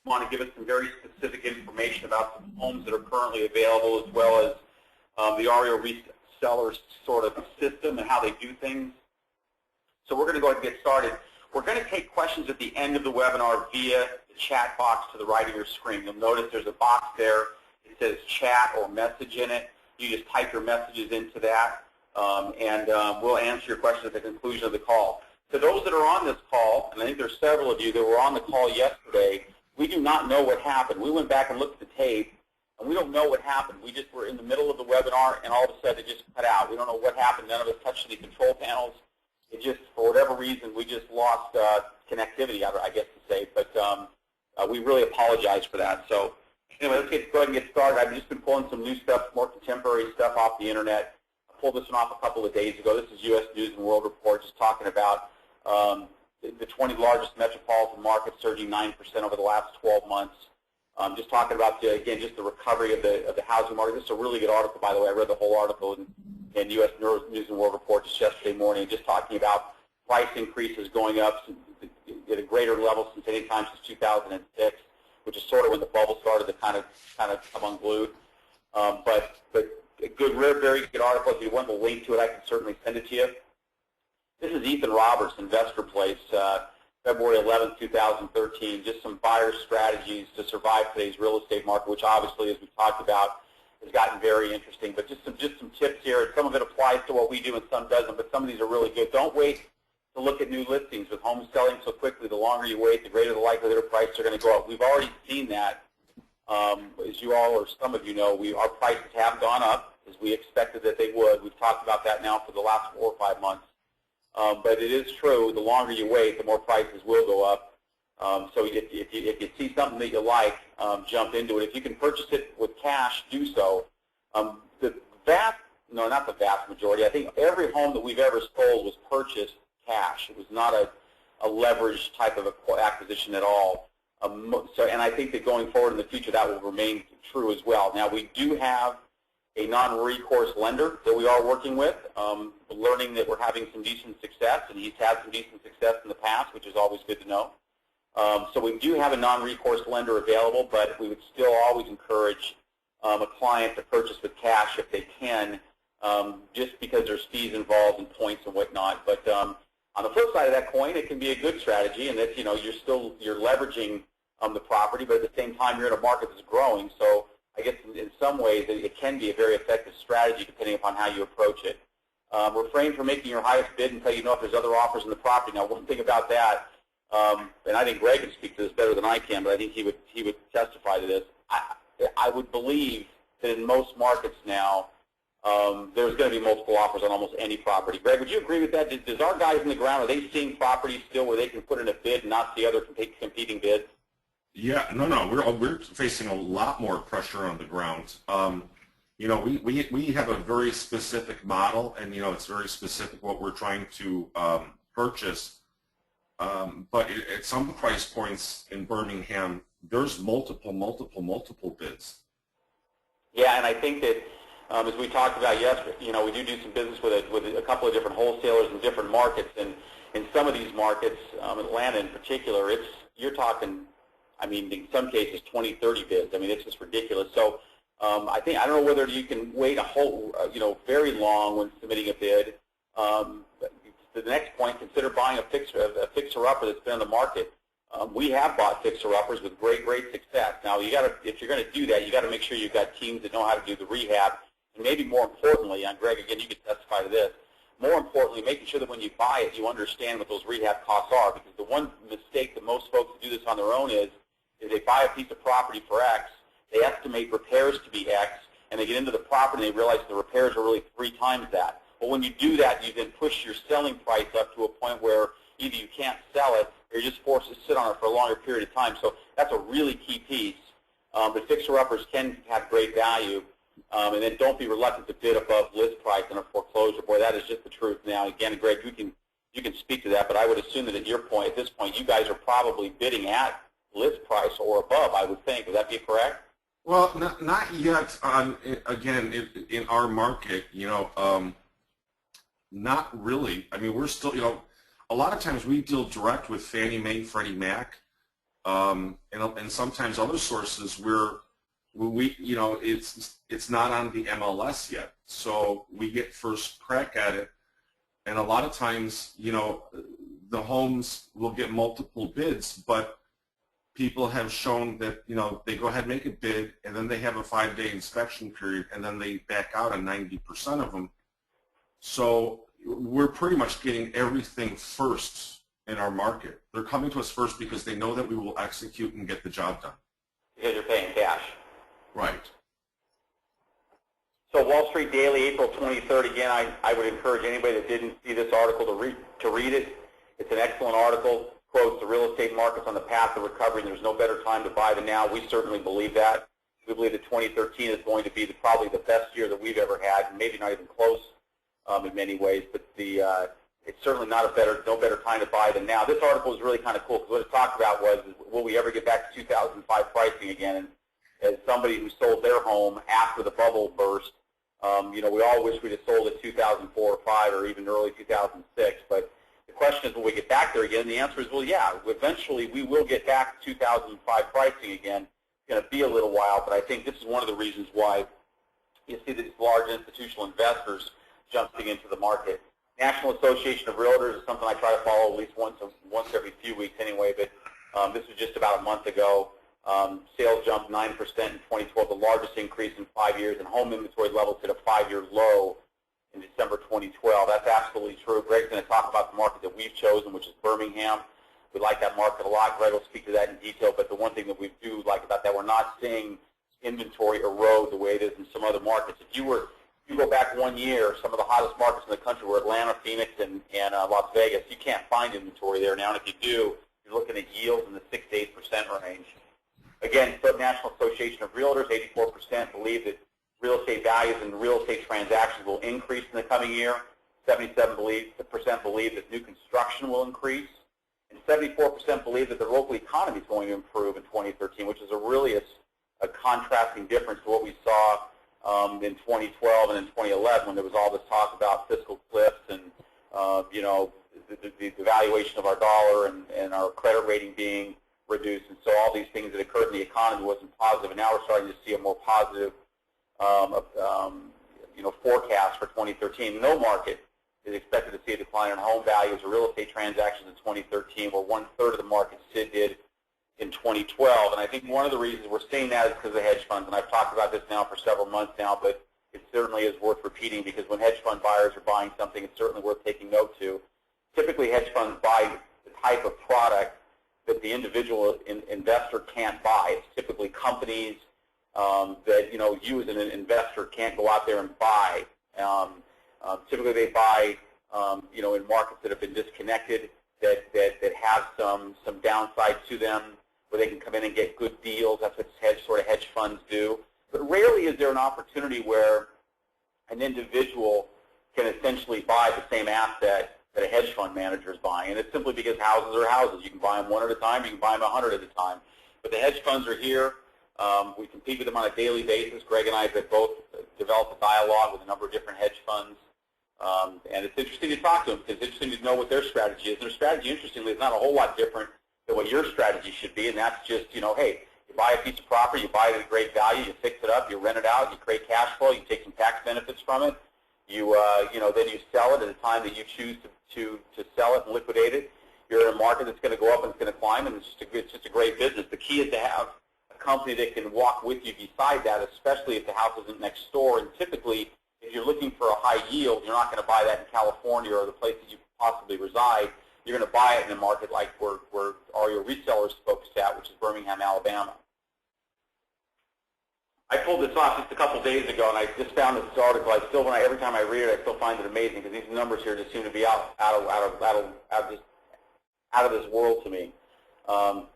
want to give us some very specific information about some homes that are currently available, as well as the REO reseller sort of system and how they do things. So we're going to go ahead and get started. We're going to take questions at the end of the webinar via the chat box to the right of your screen. You'll notice there's a box there. It says chat or message in it. You just type your messages into that, and we'll answer your questions at the conclusion of the call. To those that are on this call, and I think there's several of you that were on the call yesterday, we do not know what happened. We went back and looked at the tape, and we don't know what happened. We just were in the middle of the webinar, and all of a sudden it just cut out. We don't know what happened. None of us touched any control panels. It just, for whatever reason, we just lost connectivity, I guess to say. But we really apologize for that. So anyway, let's go ahead and get started. I've just been pulling some new stuff, more contemporary stuff off the internet. I pulled this one off a couple of days ago. This is U.S. News and World Report, just talking about the 20 largest metropolitan markets surging 9% over the last 12 months. Just talking about, again, just the recovery of the housing market. This is a really good article, by the way. I read the whole article in U.S. News and World Report just yesterday morning, just talking about price increases going up at a greater level since any time since 2006, which is sort of when the bubble started to kind of come unglued. But a good, very good article. If you want the link to it, I can certainly send it to you. This is Ethan Roberts, Investor Place, February 11, 2013. Just some buyer strategies to survive today's real estate market, which obviously, as we talked about, has gotten very interesting. But just some tips here. Some of it applies to what we do and some doesn't, but some of these are really good. Don't wait to look at new listings. With homes selling so quickly, the longer you wait, the greater the likelihood of prices are going to go up. We've already seen that. As you all, or some of you know, our prices have gone up as we expected that they would. We've talked about that now for the last 4 or 5 months. But it is true, the longer you wait, the more prices will go up. So if you see something that you like, jump into it. If you can purchase it with cash, do so. Not the vast majority. I think every home that we've ever sold was purchased cash. It was not a leveraged type of acquisition at all. And I think that going forward in the future, that will remain true as well. Now, we do have a non-recourse lender that we are working with, learning that we're having some decent success, and he's had some decent success in the past, which is always good to know. So we do have a non-recourse lender available, but we would still always encourage a client to purchase with cash if they can, just because there's fees involved and points and whatnot. But on the flip side of that coin, it can be a good strategy, and that you're leveraging the property, but at the same time you're in a market that's growing. So I guess in some ways it can be a very effective strategy depending upon how you approach it. Refrain from making your highest bid until you know if there's other offers in the property. Now, one thing about that, and I think Greg can speak to this better than I can, but I think he would testify to this. I would believe that in most markets now, there's going to be multiple offers on almost any property. Greg, would you agree with that? Does our guys on the ground, are they seeing properties still where they can put in a bid and not see other competing bids? Yeah, no, we're facing a lot more pressure on the ground. We have a very specific model, and it's very specific what we're trying to purchase. But at some price points in Birmingham, there's multiple bids. Yeah, and I think that as we talked about yesterday, we do some business with a couple of different wholesalers in different markets, and in some of these markets, Atlanta in particular, you're talking, in some cases, 20, 30 bids. It's just ridiculous. So I don't know whether you can wait very long when submitting a bid. The next point, consider buying a fixer-upper that's been on the market. We have bought fixer-uppers with great success. Now, if you're going to do that, you got to make sure you've got teams that know how to do the rehab, and maybe more importantly, and Greg, again, you can testify to this. More importantly, making sure that when you buy it, you understand what those rehab costs are, because the one mistake that most folks who do this on their own is they buy a piece of property for X, they estimate repairs to be X, and they get into the property and they realize the repairs are really 3 times that. But when you do that, you then push your selling price up to a point where either you can't sell it or you're just forced to sit on it for a longer period of time. So that's a really key piece. But fixer-uppers can have great value. And then don't be reluctant to bid above list price in a foreclosure. Boy, that is just the truth. Now, again, Greg, you can speak to that, but I would assume that at this point, you guys are probably bidding at list price or above, I would think. Would that be correct? Well, not yet. Again, in our market, not really. We're still, a lot of times we deal direct with Fannie Mae, Freddie Mac. and sometimes other sources where it's not on the MLS yet, so we get first crack at it, and a lot of times the homes will get multiple bids, but people have shown that they go ahead and make a bid, and then they have a 5-day inspection period, and then they back out on 90% of them. So we're pretty much getting everything first in our market. They're coming to us first because they know that we will execute and get the job done. Because you're paying cash. Right. So Wall Street Daily, April 23rd, again, I would encourage anybody that didn't see this article to read it. It's an excellent article. Quotes, the real estate market's on the path of recovery, and there's no better time to buy than now. We certainly believe that. We believe that 2013 is going to be probably the best year that we've ever had, maybe not even close in many ways, but it's certainly no better time to buy than now. This article is really kind of cool because what it talked about was, will we ever get back to 2005 pricing again? And as somebody who sold their home after the bubble burst, we all wish we'd have sold it 2004 or 5 or even early 2006, but the question is, will we get back there again? And the answer is, well, yeah, eventually we will get back to 2005 pricing again. It's going to be a little while, but I think this is one of the reasons why you see these large institutional investors jumping into the market. National Association of Realtors is something I try to follow at least once every few weeks anyway, but this was just about a month ago. Sales jumped 9% in 2012, the largest increase in 5 years, and home inventory levels hit a 5-year low in December 2012. That's absolutely true. Greg's going to talk about the market that we've chosen, which is Birmingham. We like that market a lot. Greg will speak to that in detail, but the one thing that we do like about that, we're not seeing inventory erode the way it is in some other markets. If you go back 1 year, some of the hottest markets in the country were Atlanta, Phoenix, and Las Vegas. You can't find inventory there now, and if you do, you're looking at yields in the 6 to 8% range. Again, the National Association of Realtors, 84% believe that real estate values and real estate transactions will increase in the coming year. 77% believe that new construction will increase. And 74% believe that the local economy is going to improve in 2013, which is really a contrasting difference to what we saw in 2012 and in 2011 when there was all this talk about fiscal cliffs and, the valuation of our dollar and our credit rating being reduced. And so all these things that occurred in the economy wasn't positive. And now we're starting to see a more positive forecast for 2013. No market is expected to see a decline in home values or real estate transactions in 2013, where 1/3 of the market did in 2012. And I think one of the reasons we're seeing that is because of hedge funds. And I've talked about this now for several months now, but it certainly is worth repeating because when hedge fund buyers are buying something, it's certainly worth taking note to. Typically, hedge funds buy the type of product that the individual investor can't buy. It's typically companies that you as an investor can't go out there and buy. Typically, they buy in markets that have been disconnected, that have some downside to them, where they can come in and get good deals. That's what hedge funds do. But rarely is there an opportunity where an individual can essentially buy the same asset that a hedge fund manager is buying, and it's simply because houses are houses. You can buy them one at a time, you can buy them 100 at a time. But the hedge funds are here. We compete with them on a daily basis. Greg and I have both developed a dialogue with a number of different hedge funds, and it's interesting to talk to them because it's interesting to know what their strategy is. Their strategy, interestingly, is not a whole lot different than what your strategy should be, and that's just, hey, you buy a piece of property, you buy it at a great value, you fix it up, you rent it out, you create cash flow, you take some tax benefits from it, then you sell it at a time that you choose to sell it and liquidate it. You're in a market that's going to go up and it's going to climb, and it's just a great business. The key is to have a company that can walk with you beside that, especially if the house isn't next door. And typically, if you're looking for a high yield, you're not going to buy that in California or the place that you possibly reside. You're going to buy it in a market like where REO Resellers focused at, which is Birmingham, Alabama. I pulled this off just a couple days ago, and I just found this article. Every time I read it, I still find it amazing because these numbers here just seem to be out of this world to me.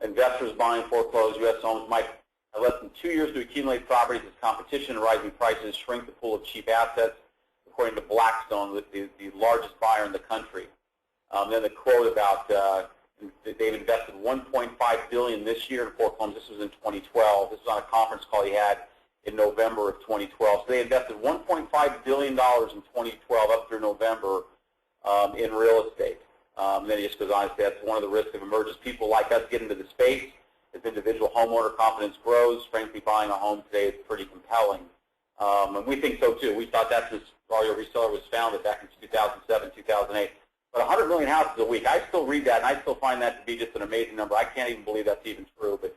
Investors buying foreclosed U.S. homes might have less than 2 years to accumulate properties as competition and rising prices shrink the pool of cheap assets, according to Blackstone, the largest buyer in the country. Then the quote about they've invested $1.5 billion this year in foreclosures. This was in 2012. This was on a conference call he had in November of 2012. So they invested $1.5 billion in 2012 up through November in real estate. Then he just goes on to say that's one of the risks of emergence. People like us get into the space. as individual homeowner confidence grows, frankly, buying a home today is pretty compelling. And we think so too. We thought that since REO Reseller was founded back in 2007, 2008. But 100 million houses a week, I still read that, and I still find that to be just an amazing number. I can't even believe that's even true. But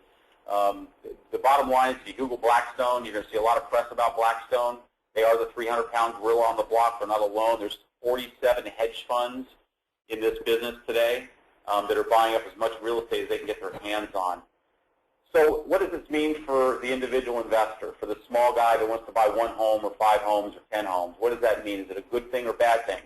the bottom line is, if you Google Blackstone, you're going to see a lot of press about Blackstone. They are the 300-pound gorilla on the block. They're not alone. There's 47 hedge funds in this business today that are buying up as much real estate as they can get their hands on. So what does this mean for the individual investor, for the small guy that wants to buy 1 home or 5 homes or 10 homes? What does that mean? Is it a good thing or bad thing?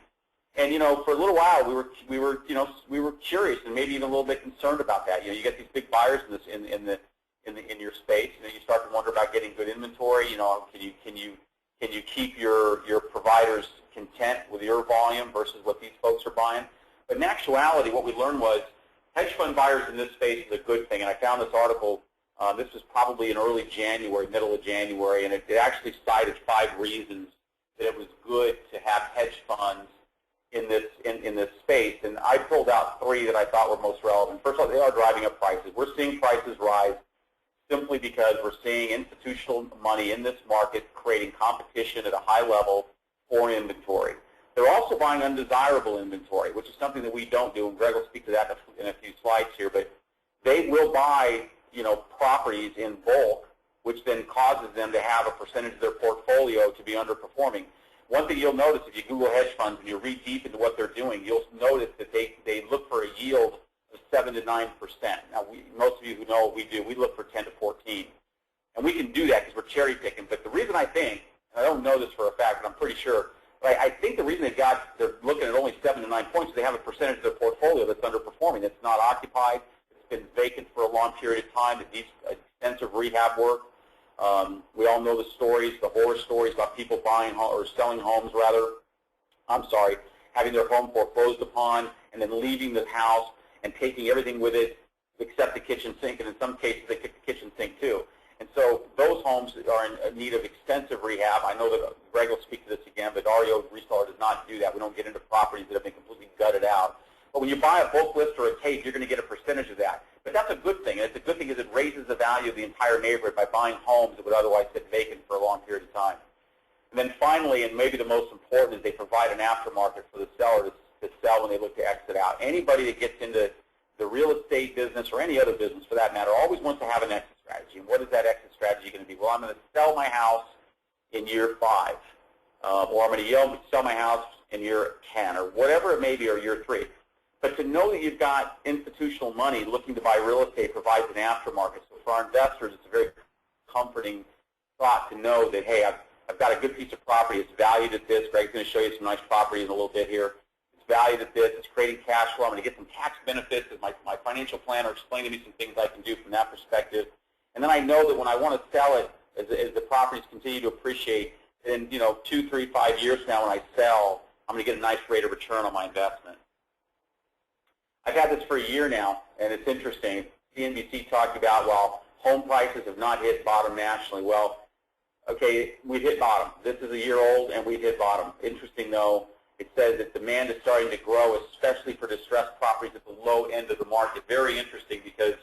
And for a little while we were curious and maybe even a little bit concerned about that. You get these big buyers in your space. You start to wonder about getting good inventory. Can you keep your providers content with your volume versus what these folks are buying? But in actuality, what we learned was hedge fund buyers in this space is a good thing. And I found this article. This was probably in early January, middle of January, and it actually cited 5 reasons that it was good to have hedge funds in this space. And I pulled out 3 that I thought were most relevant. First of all, they are driving up prices. We're seeing prices rise simply because we're seeing institutional money in this market creating competition at a high level for inventory. They're also buying undesirable inventory, which is something that we don't do, and Greg will speak to that in a few slides here. But they will buy properties in bulk, which then causes them to have a percentage of their portfolio to be underperforming. One thing you'll notice if you Google hedge funds and you read deep into what they're doing, you'll notice that they look for a yield of 7 to 9%. Now, most of you who know what we do, we look for 10 to 14. And we can do that because we're cherry picking. But the reason I think, and I don't know this for a fact, but I'm pretty sure, but I think the reason they're looking at only 7 to 9 points is they have a percentage of their portfolio that's underperforming, that's not occupied, it's been vacant for a long period of time, that needs extensive rehab work. We all know the stories, the horror stories about people buying or selling homes, having their home foreclosed upon and then leaving the house and taking everything with it except the kitchen sink, and in some cases they took the kitchen sink too. And so those homes are in need of extensive rehab. I know that Greg will speak to this again, but REO Reseller does not do that. We don't get into properties that have been completely gutted out. But when you buy a bulk list or a tape, you're going to get a percentage of that. But that's a good thing. And it's a good thing because it raises the value of the entire neighborhood by buying homes that would otherwise sit vacant for a long period of time. And then finally, and maybe the most important, is they provide an aftermarket for the seller to sell when they look to exit out. Anybody that gets into the real estate business or any other business for that matter always wants to have an exit strategy. And what is that exit strategy going to be? Well, I'm going to sell my house in year 5, or I'm going to sell my house in year 10, or whatever it may be, or year 3. But to know that you've got institutional money looking to buy real estate provides an aftermarket. So for our investors, it's a very comforting thought to know that, hey, I've got a good piece of property. It's valued at this. Greg's going to show you some nice property in a little bit here. It's valued at this. It's creating cash flow. I'm going to get some tax benefits. As my financial planner explained to me some things I can do from that perspective. And then I know that when I want to sell it, as the properties continue to appreciate, in 2, 3, 5 years from now when I sell, I'm going to get a nice rate of return on my investment. I've had this for a year now, and it's interesting. CNBC talked about, well, home prices have not hit bottom nationally. Well, okay, we've hit bottom. This is a year old, and we've hit bottom. Interesting, though, it says that demand is starting to grow, especially for distressed properties at the low end of the market. Very interesting, because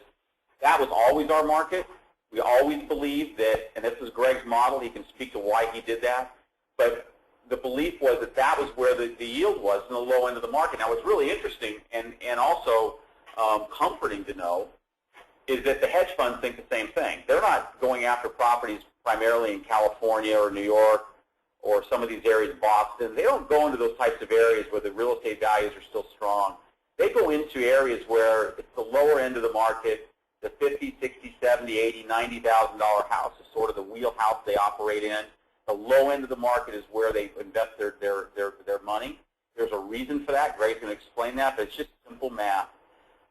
that was always our market. We always believed that, and this is Greg's model. He can speak to why he did that. But the belief was that that was where the yield was in the low end of the market. Now, what's really interesting and also comforting to know is that the hedge funds think the same thing. They're not going after properties primarily in California or New York or some of these areas of Boston. They don't go into those types of areas where the real estate values are still strong. They go into areas where it's the lower end of the market, the $50,000, $60,000, $70,000, $80,000, $90,000 house is sort of the wheelhouse they operate in. The low end of the market is where they invest their money. There's a reason for that. Greg's going to explain that, but it's just simple math.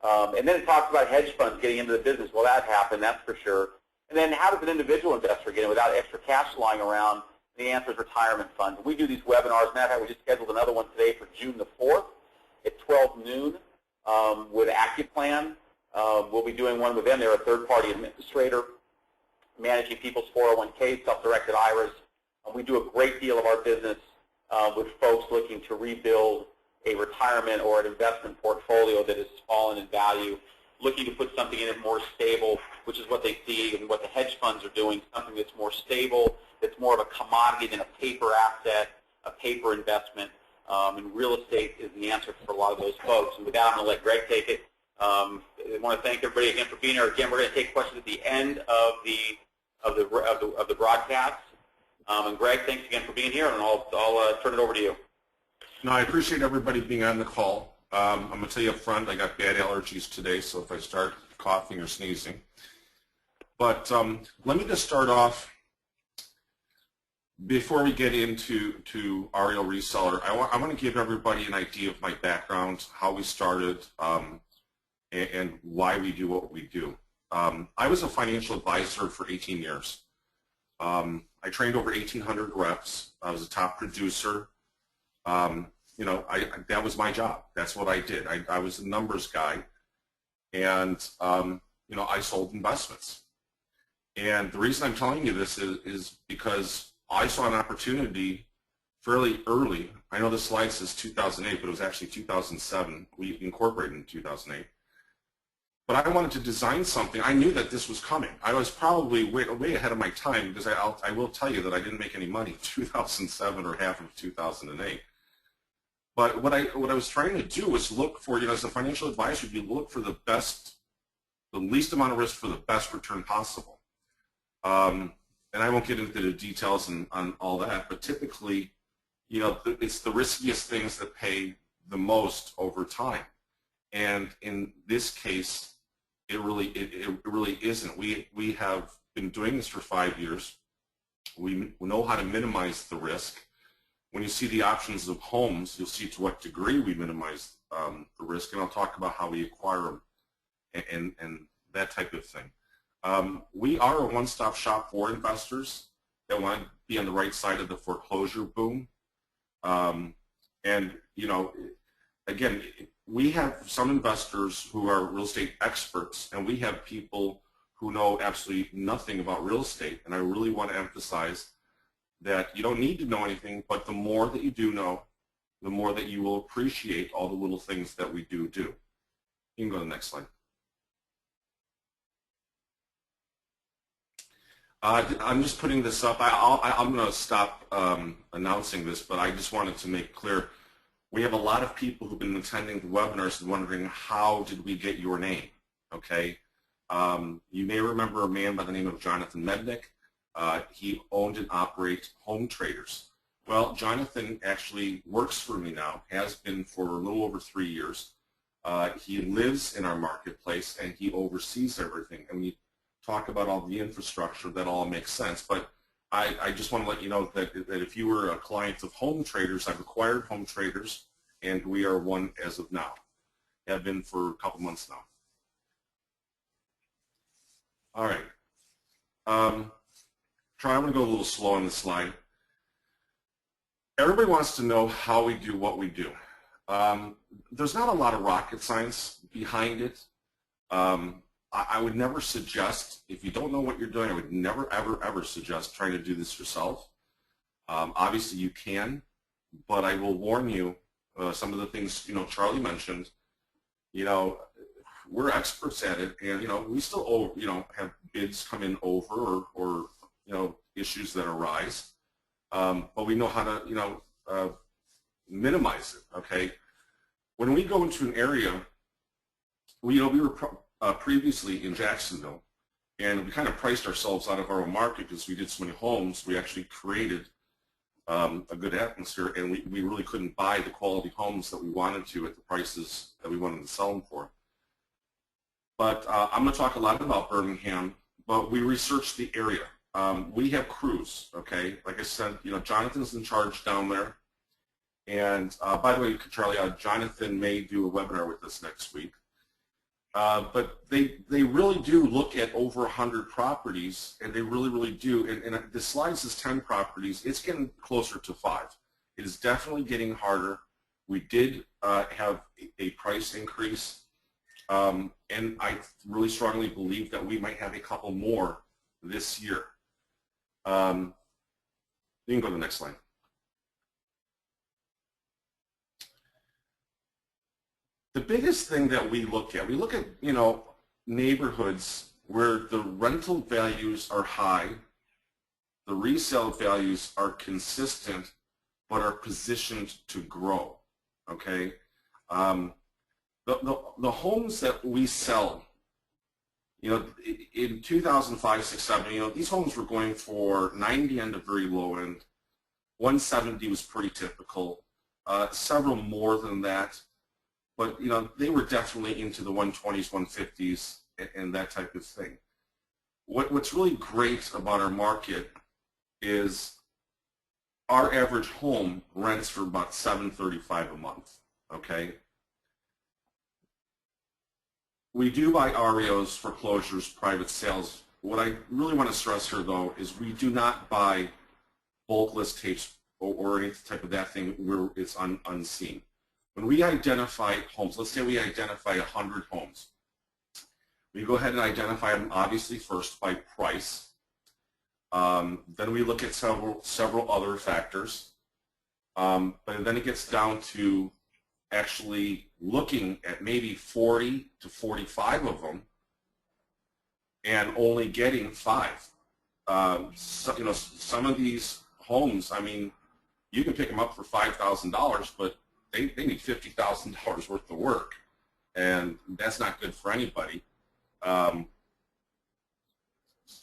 And then it talks about hedge funds getting into the business. Well, that happened, that's for sure. And then how does an individual investor get in without extra cash lying around? The answer is retirement funds. We do these webinars. Matter of fact, we just scheduled another one today for June the 4th at 12 noon with Accuplan. We'll be doing one with them. They're a third-party administrator managing people's 401ks, self-directed IRAs. We do a great deal of our business with folks looking to rebuild a retirement or an investment portfolio that has fallen in value. looking to put something in it more stable, which is what they see and what the hedge funds are doing, something that's more stable, that's more of a commodity than a paper asset, a paper investment. And real estate is the answer for a lot of those folks. And with that, I'm going to let Greg take it. I want to thank everybody again for being here. Again, we're going to take questions at the end of the broadcast. And Greg, thanks again for being here, and I'll turn it over to you. No, I appreciate everybody being on the call. I'm going to tell you up front, I got bad allergies today, so if I start coughing or sneezing. But let me just start off, before we get into REO Reseller, I want to give everybody an idea of my background, how we started, and why we do what we do. I was a financial advisor for 18 years. I trained over 1,800 reps. I was a top producer. That was my job. That's what I did. I was a numbers guy, and I sold investments. And the reason I'm telling you this is because I saw an opportunity fairly early. I know the slide says 2008, but it was actually 2007. We incorporated in 2008. But I wanted to design something. I knew that this was coming. I was probably way ahead of my time, because I will tell you that I didn't make any money in 2007 or half of 2008. But what I was trying to do was look for, as a financial advisor, you look for the least amount of risk for the best return possible. And I won't get into the details on all that, but typically, it's the riskiest things that pay the most over time. And in this case, it really isn't. We have been doing this for 5 years. We know how to minimize the risk. When you see the options of homes, you'll see to what degree we minimize the risk, and I'll talk about how we acquire them and that type of thing. We are a one-stop shop for investors that want to be on the right side of the foreclosure boom. Again, we have some investors who are real estate experts, and we have people who know absolutely nothing about real estate. And I really want to emphasize that you don't need to know anything, but the more that you do know, the more that you will appreciate all the little things that we do. You can go to the next slide. I'm just putting this up. I'm going to stop announcing this, but I just wanted to make clear, we have a lot of people who've been attending the webinars and wondering, how did we get your name? Okay. You may remember a man by the name of Jonathan Mednick. He owned and operates Home Traders. Well, Jonathan actually works for me now, has been for a little over 3 years. He lives in our marketplace, and he oversees everything. And we talk about all the infrastructure, that all makes sense. But I just want to let you know that if you were a client of Home Traders, I've acquired Home Traders, and we are one as of now. Have been for a couple months now. All right. I'm going to go a little slow on this slide. Everybody wants to know how we do what we do. There's not a lot of rocket science behind it. I would never suggest, if you don't know what you're doing, I would never, ever suggest trying to do this yourself. Obviously, you can, but I will warn you, some of the things, Charlie mentioned, we're experts at it, and, we still, have bids come in over or issues that arise, but we know how to, minimize it, okay? When we go into an area, we were previously in Jacksonville, and we kind of priced ourselves out of our own market because we did so many homes. We actually created a good atmosphere, and we really couldn't buy the quality homes that we wanted to at the prices that we wanted to sell them for. But I'm going to talk a lot about Birmingham, but we researched the area. We have crews, okay? Like I said, Jonathan's in charge down there. And by the way, Charlie, Jonathan may do a webinar with us next week. But they really do look at over 100 properties, and they really do. And the slide says 10 properties. It's getting closer to 5. It is definitely getting harder. We did have a price increase, and I really strongly believe that we might have a couple more this year. You can go to the next slide. The biggest thing that we look at, neighborhoods where the rental values are high, the resale values are consistent, but are positioned to grow, okay? The homes that we sell, you know, in 2005, 6, 7, you know, these homes were going for 90 on the very low end. 170 was pretty typical. Several more than that, but you know, they were definitely into the 120s, 150s, and that type of thing. What's really great about our market is our average home rents for about $735 a month. Okay. We do buy REOs, foreclosures, private sales. What I really want to stress here, though, is we do not buy bulk list tapes or any type of that thing where it's unseen. When we identify homes, let's say we identify 100 homes, we go ahead and identify them obviously first by price. Then we look at several other factors. But then it gets down to actually looking at maybe 40 to 45 of them and only getting 5. So, you know, some of these homes, I mean, you can pick them up for $5,000, but they need $50,000 worth of work, and that's not good for anybody. So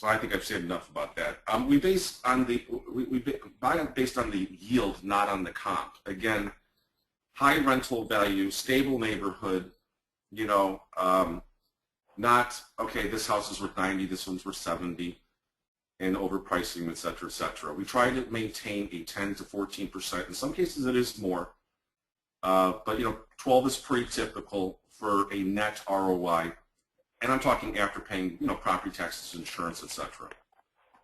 I think I've said enough about that. We base on the we buy based on the yield, not on the comp. Again, high rental value, stable neighborhood. You know, not okay. This house is worth 90. This one's worth 70. And overpricing, et cetera, et cetera. We try to maintain a 10 to 14%. In some cases, it is more. But, you know, 12 is pretty typical for a net ROI. And I'm talking after paying, you know, property taxes, insurance, et cetera.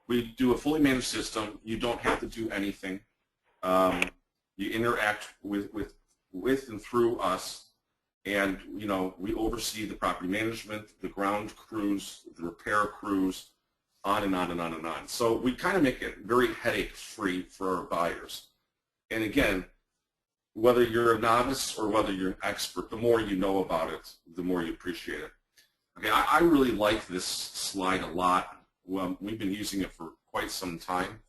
We do a fully managed system. You don't have to do anything. You interact with and through us. And, you know, we oversee the property management, the ground crews, the repair crews, on and on and on and on. So we kind of make it very headache-free for our buyers. And again, whether you're a novice or whether you're an expert, the more you know about it, the more you appreciate it. Okay, I really like this slide a lot. Well, we've been using it for quite some time.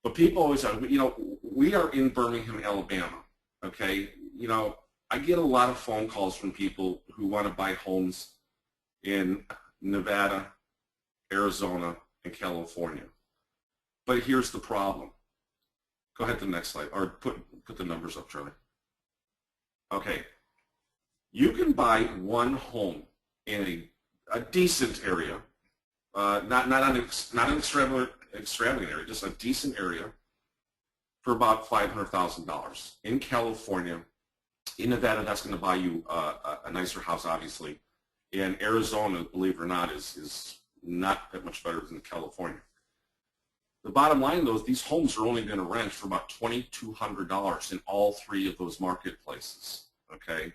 But people always say, you know, we are in Birmingham, Alabama. Okay, you know, I get a lot of phone calls from people who want to buy homes in Nevada, Arizona, and California. But here's the problem. Go ahead to the next slide, or put the numbers up, Charlie. Okay. You can buy one home in a decent area, not an extravagant area, just a decent area, for about $500,000. In California, in Nevada, that's going to buy you a nicer house, obviously. In Arizona, believe it or not, is not that much better than California. The bottom line, though, is these homes are only going to rent for about $2,200 in all 3 of those marketplaces, okay?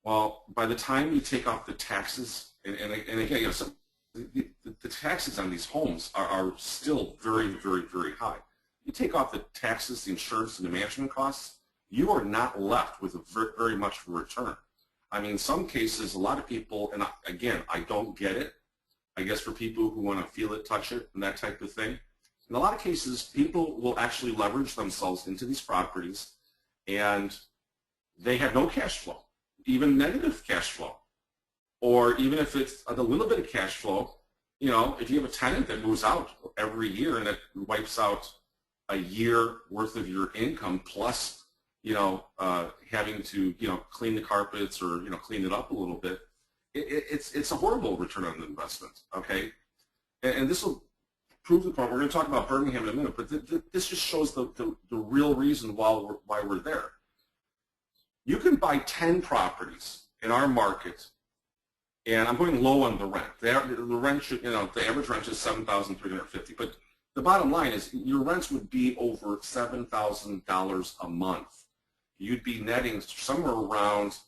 Well, by the time you take off the taxes, and again, you know, so the taxes on these homes are still very, very, very high. You take off the taxes, the insurance, and the management costs, you are not left with very much of a return. I mean, in some cases, a lot of people, and again, I don't get it, I guess for people who want to feel it, touch it, and that type of thing. In a lot of cases, people will actually leverage themselves into these properties, and they have no cash flow, even negative cash flow. Or even if it's a little bit of cash flow, you know, if you have a tenant that moves out every year and it wipes out a year worth of your income plus, you know, having to, you know, clean the carpets or, you know, clean it up a little bit, it's a horrible return on the investment, okay? And this will prove the point. We're going to talk about Birmingham in a minute, but this just shows the real reason why we're there. You can buy 10 properties in our market, and I'm going low on the rent. The rent should, you know, the average rent is $7,350, but the bottom line is your rents would be over $7,000 a month. You'd be netting somewhere around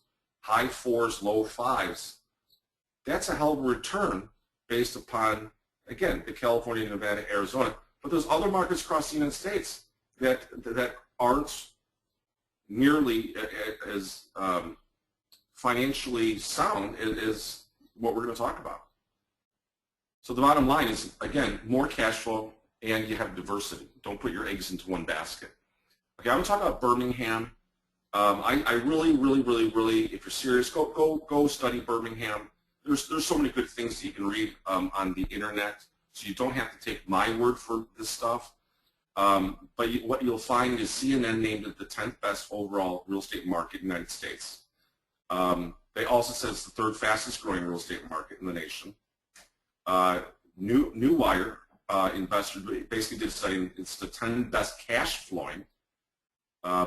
high 4s, low 5s. That's a hell of a return based upon, again, the California, Nevada, Arizona. But there's other markets across the United States that aren't nearly as financially sound as what we're going to talk about. So the bottom line is, again, more cash flow and you have diversity. Don't put your eggs into one basket. Okay, I'm going to talk about Birmingham. I really, if you're serious, go study Birmingham. There's so many good things that you can read on the internet, so you don't have to take my word for this stuff. But what you'll find is CNN named it the 10th best overall real estate market in the United States. They also said it's the 3rd fastest growing real estate market in the nation. New Wire investor basically did a study. It's the 10 best cash flowing.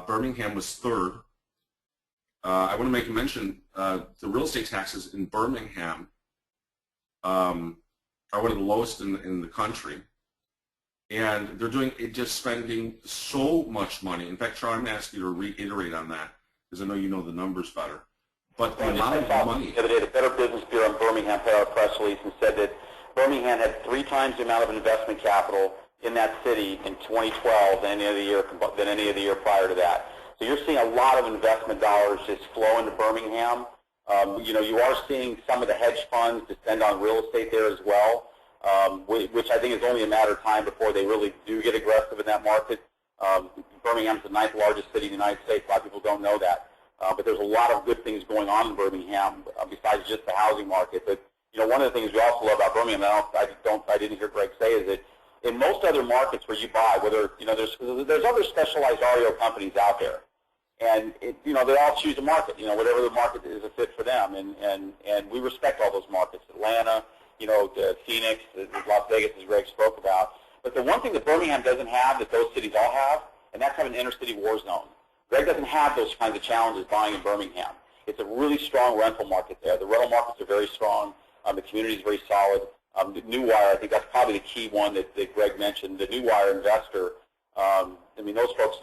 Birmingham was 3rd. I want to make a mention, the real estate taxes in Birmingham are one of the lowest in the country. And they're doing it, just spending so much money. In fact, Charlie, I'm going to ask you to reiterate on that because I know you know the numbers better. But the amount of money. The other day, the Better Business Bureau in Birmingham put out a press release and said that Birmingham had 3 times the amount of investment capital in that city in 2012 than any of the year prior to that. So you're seeing a lot of investment dollars just flow into Birmingham. You are seeing some of the hedge funds descend on real estate there as well, which I think is only a matter of time before they really do get aggressive in that market. Birmingham's the 9th largest city in the United States. A lot of people don't know that. But there's a lot of good things going on in Birmingham besides just the housing market. But one of the things we also love about Birmingham, I didn't hear Greg say, is that in most other markets where you buy, whether there's other specialized REO companies out there, and they all choose a market, whatever the market is a fit for them, and we respect all those markets, Atlanta, Phoenix, Las Vegas, as Greg spoke about. But the one thing that Birmingham doesn't have that those cities all have, and that's have an inner-city war zone. Greg doesn't have those kinds of challenges buying in Birmingham. It's a really strong rental market there. The rental markets are very strong. The community is very solid. The New Wire, I think that's probably the key one that Greg mentioned. The New Wire investor, those folks,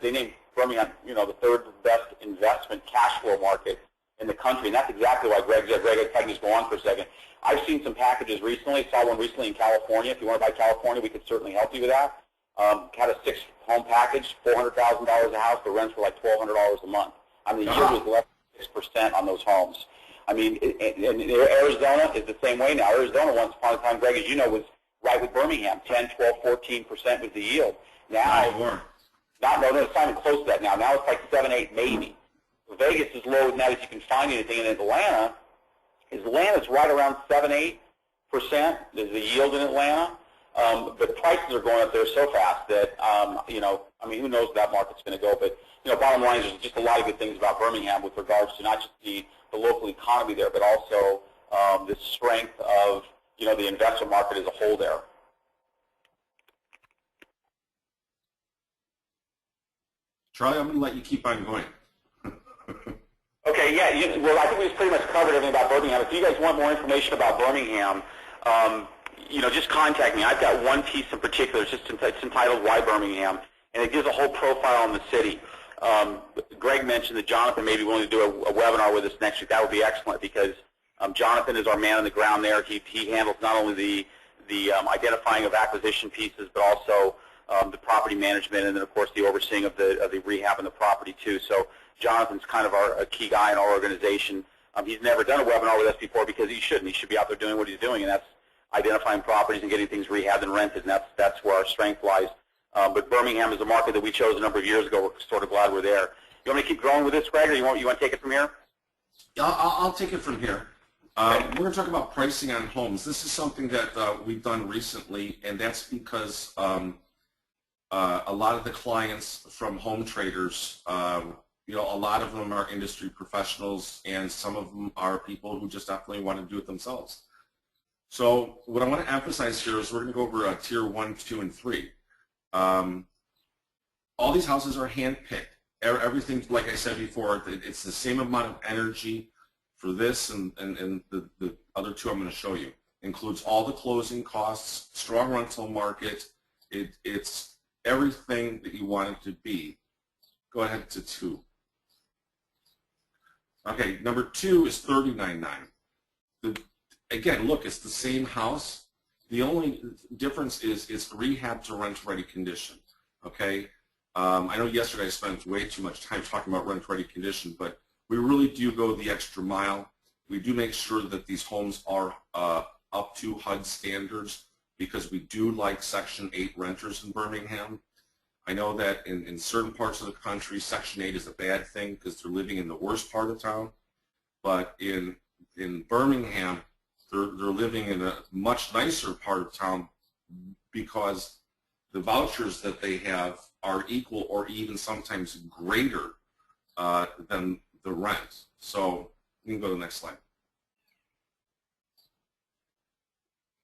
they named Birmingham, the 3rd best investment cash flow market in the country, and that's exactly why Greg said. Greg, if I can just go on for a second. I've seen some packages recently. Saw one recently in California. If you want to buy California, we could certainly help you with that. Had a 6-home package, $400,000 a house. The rents were like $1,200 a month. The yield was less than 6% on those homes. And Arizona is the same way now. Arizona, once upon a time, Greg, as you know, was right with Birmingham. 10, 12, 14% was the yield. Now, it's not even close to that now. Now it's like 7, 8, maybe. Vegas is low now that you can find anything. In Atlanta's right around 7, 8% is the yield in Atlanta. But the prices are going up there so fast that, who knows where that market's going to go. But, bottom line is there's just a lot of good things about Birmingham with regards to not just the local economy there, but also the strength of, the investment market as a whole there. Charlie, I'm going to let you keep on going. Okay, yeah. Well, I think we've pretty much covered everything about Birmingham. If you guys want more information about Birmingham, just contact me. I've got one piece in particular. It's entitled Why Birmingham, and it gives a whole profile on the city. Greg mentioned that Jonathan may be willing to do a webinar with us next week. That would be excellent because Jonathan is our man on the ground there. He handles not only the identifying of acquisition pieces, but also the property management, and then of course the overseeing of the rehab and the property too. So Jonathan's kind of a key guy in our organization. He's never done a webinar with us before because he shouldn't. He should be out there doing what he's doing, and that's identifying properties and getting things rehabbed and rented, and that's where our strength lies. But Birmingham is a market that we chose a number of years ago. We're sort of glad we're there. You want me to keep growing with this, Greg, or you want to take it from here? I'll take it from here. We're going to talk about pricing on homes. This is something that we've done recently, and that's because a lot of the clients from Home Traders, a lot of them are industry professionals, and some of them are people who just definitely want to do it themselves. So what I want to emphasize here is we're going to go over tier 1, 2, and 3. All these houses are hand-picked. Everything, like I said before, it's the same amount of energy for this and the other two I'm going to show you. Includes all the closing costs, strong rental market. It's everything that you want it to be. Go ahead to 2. Okay, number 2 is $39,900. Again, look, it's the same house. The only difference is it's rehab to rent-ready condition. Okay, I know yesterday I spent way too much time talking about rent-ready condition, but we really do go the extra mile. We do make sure that these homes are up to HUD standards because we do like Section 8 renters in Birmingham. I know that in certain parts of the country, Section 8 is a bad thing because they're living in the worst part of town. But in Birmingham, they're living in a much nicer part of town because the vouchers that they have are equal or even sometimes greater than the rent. So you can go to the next slide.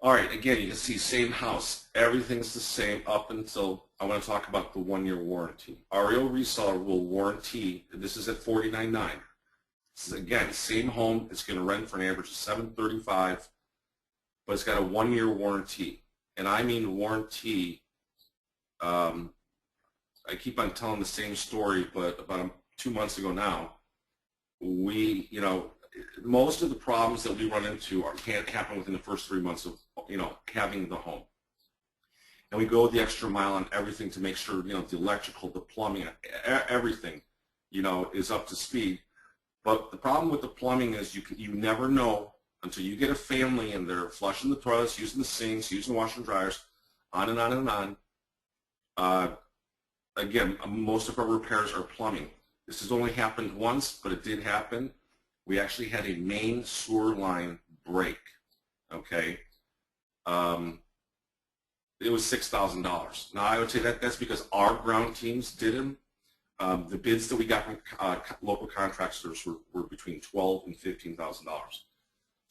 All right, again, you can see same house. Everything's the same up until I want to talk about the 1-year warranty. REO Reseller will warranty, this is at $49,900. This is, again, same home. It's going to rent for an average of $735, but it's got a 1-year warranty. And I mean warranty, I keep on telling the same story, but about 2 months ago now, most of the problems that we run into can't happen within the first 3 months of, having the home. And we go the extra mile on everything to make sure, the electrical, the plumbing, everything, is up to speed. But the problem with the plumbing is you never know until you get a family and they're flushing the toilets, using the sinks, using the washer and dryers, on and on and on. Again, most of our repairs are plumbing. This has only happened once, but it did happen. We actually had a main sewer line break, okay? It was $6,000. Now, I would say that's because our ground teams did them. The bids that we got from local contractors were between $12,000 and $15,000.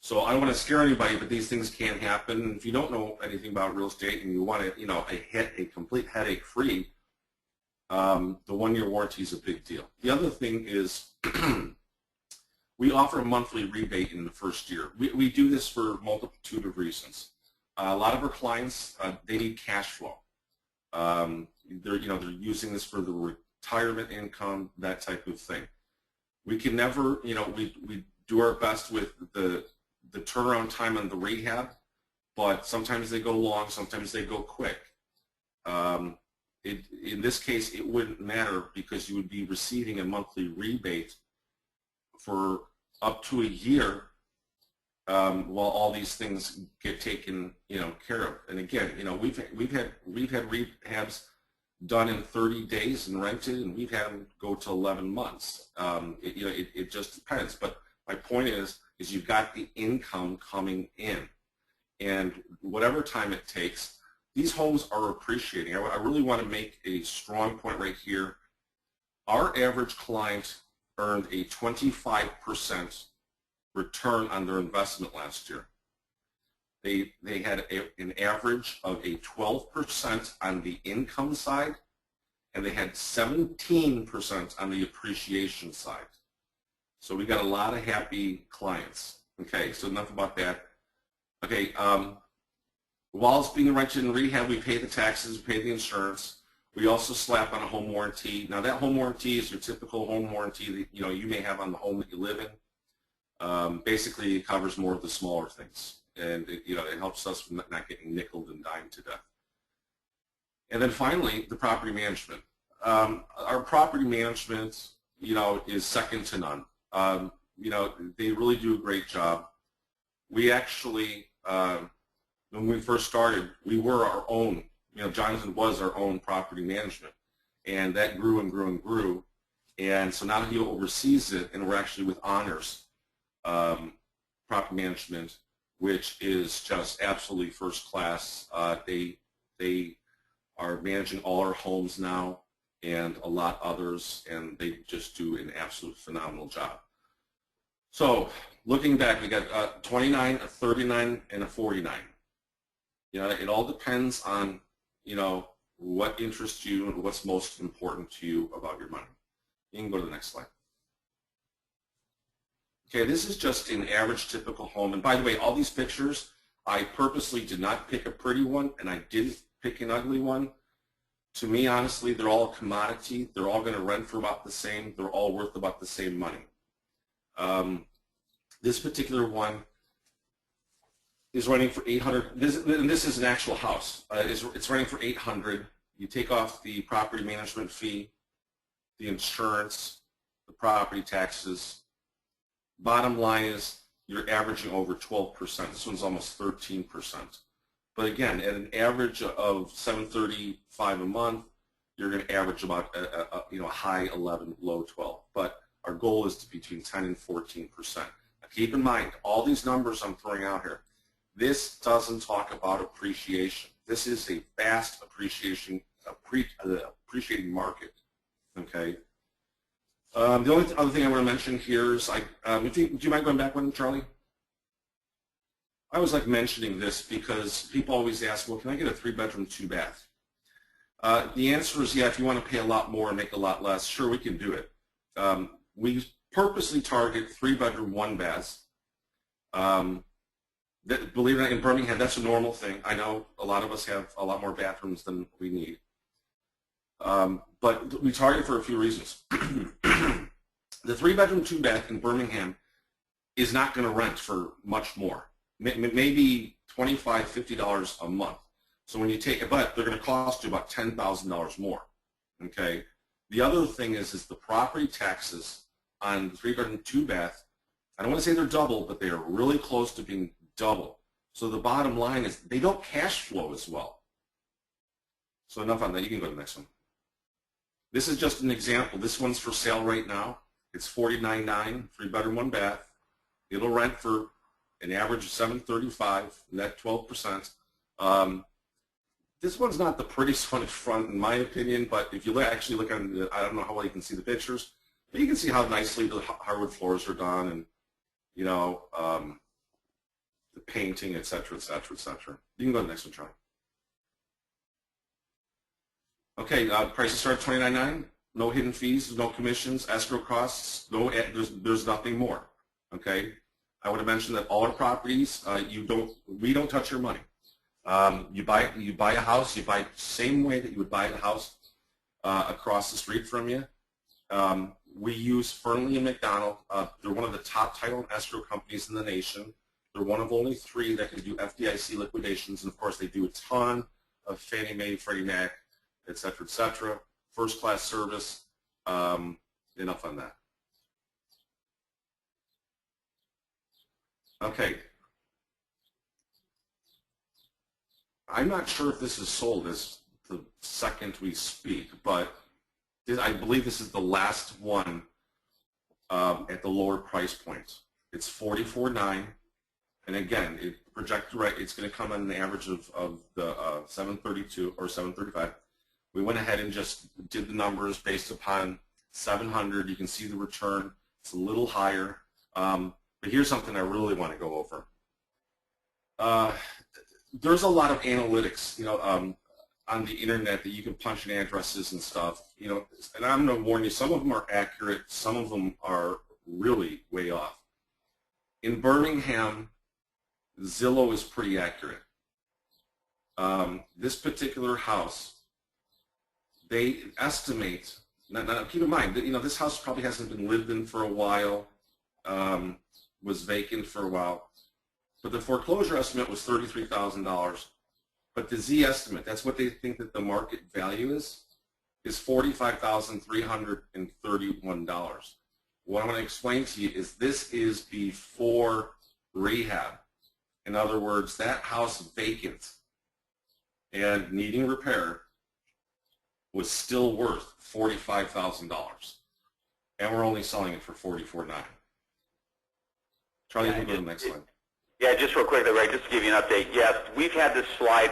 So I don't want to scare anybody, but these things can happen. If you don't know anything about real estate and you want a complete headache-free, the 1-year warranty is a big deal. The other thing is we offer a monthly rebate in the first year. We do this for a multitude of reasons. A lot of our clients, they need cash flow. They're using this for the retirement income, that type of thing. We can never, we do our best with the turnaround time on the rehab, but sometimes they go long, sometimes they go quick. In this case, it wouldn't matter because you would be receiving a monthly rebate for up to a year while all these things get taken, care of. And again, we've had rehabs done in 30 days and rented, and we've had them go to 11 months. It just depends. But my point is you've got the income coming in, and whatever time it takes, these homes are appreciating. I really want to make a strong point right here. Our average client earned a 25% return on their investment last year. They had an average of a 12% on the income side, and they had 17% on the appreciation side. So we got a lot of happy clients. Okay, so enough about that. Okay, while it's being rented in rehab, we pay the taxes, we pay the insurance. We also slap on a home warranty. Now that home warranty is your typical home warranty that you may have on the home that you live in. Basically, it covers more of the smaller things, and it helps us from not getting nickeled and dimed to death. And then finally, the property management. Our property management, is second to none. They really do a great job. We actually, when we first started, we were our own. Jonathan was our own property management, and that grew and grew and grew. And so now he oversees it, and we're actually with Honors Property Management, which is just absolutely first class. They are managing all our homes now and a lot others, and they just do an absolute phenomenal job. So looking back, we got a 29, a 39, and a 49. It all depends on what interests you and what's most important to you about your money. You can go to the next slide. Okay, this is just an average typical home. And by the way, all these pictures, I purposely did not pick a pretty one, and I didn't pick an ugly one. To me, honestly, they're all a commodity. They're all going to rent for about the same. They're all worth about the same money. This particular one is renting for $800. This is an actual house. It's renting for $800. You take off the property management fee, the insurance, the property taxes. Bottom line is you're averaging over 12%. This one's almost 13%. But again, at an average of $735 a month, you're going to average about a high 11, low 12. But our goal is to be between 10 and 14%. Now keep in mind, all these numbers I'm throwing out here, this doesn't talk about appreciation. This is a fast appreciating market. Okay. The only other thing I want to mention here is, do you mind going back one, Charlie? I always like mentioning this because people always ask, well, can I get a 3-bedroom, 2-bath? The answer is, yeah, if you want to pay a lot more and make a lot less, sure, we can do it. We purposely target 3-bedroom, 1-baths. Believe it or not, in Birmingham, that's a normal thing. I know a lot of us have a lot more bathrooms than we need. But we target for a few reasons. The 3-bedroom, 2-bath in Birmingham is not going to rent for much more. Maybe $25, $50 a month. So when you take it, but they're going to cost you about $10,000 more. Okay. The other thing is the property taxes on the 3-bedroom, 2-bath. I don't want to say they're double, but they are really close to being double. So the bottom line is they don't cash flow as well. So enough on that. You can go to the next one. This is just an example. This one's for sale right now. It's $49,900, 3-bedroom, 1-bath. It'll rent for an average of $735, net 12%. This one's not the prettiest one in front, in my opinion, but if you actually look at it, I don't know how well you can see the pictures, but you can see how nicely the hardwood floors are done, and the painting, et cetera, et cetera, et cetera. You can go to the next one, Charlie. Okay, prices start at $29,900. No hidden fees, no commissions, escrow costs. There's nothing more. Okay. I would have mentioned that all our properties, we don't touch your money. You buy a house, you buy the same way that you would buy the house across the street from you. We use Fernley and McDonald. They're one of the top title and escrow companies in the nation. They're one of only 3 that can do FDIC liquidations, and of course they do a ton of Fannie Mae, Freddie Mac, et cetera, et cetera. First class service. Enough on that. Okay. I'm not sure if this is sold as the second we speak, but I believe this is the last one at the lower price point. It's $44,900, and again, projected right. It's going to come on an average of the 732 or 735. We went ahead and just did the numbers based upon 700. You can see the return. It's a little higher. But here's something I really want to go over. There's a lot of analytics, on the internet that you can punch in addresses and stuff, and I'm going to warn you, some of them are accurate, some of them are really way off. In Birmingham, Zillow is pretty accurate. This particular house, they estimate, now keep in mind that, this house probably hasn't been lived in for a while, was vacant for a while, but the foreclosure estimate was $33,000. But the Z estimate, that's what they think that the market value is $45,331. What I want to explain to you is this is before rehab. In other words, that house vacant and needing repair was still worth $45,000. And we're only selling it for $44,900. Charlie, you can go to the next slide. Yeah, just real quickly, Ray, just to give you an update. Yes, we've had this slide.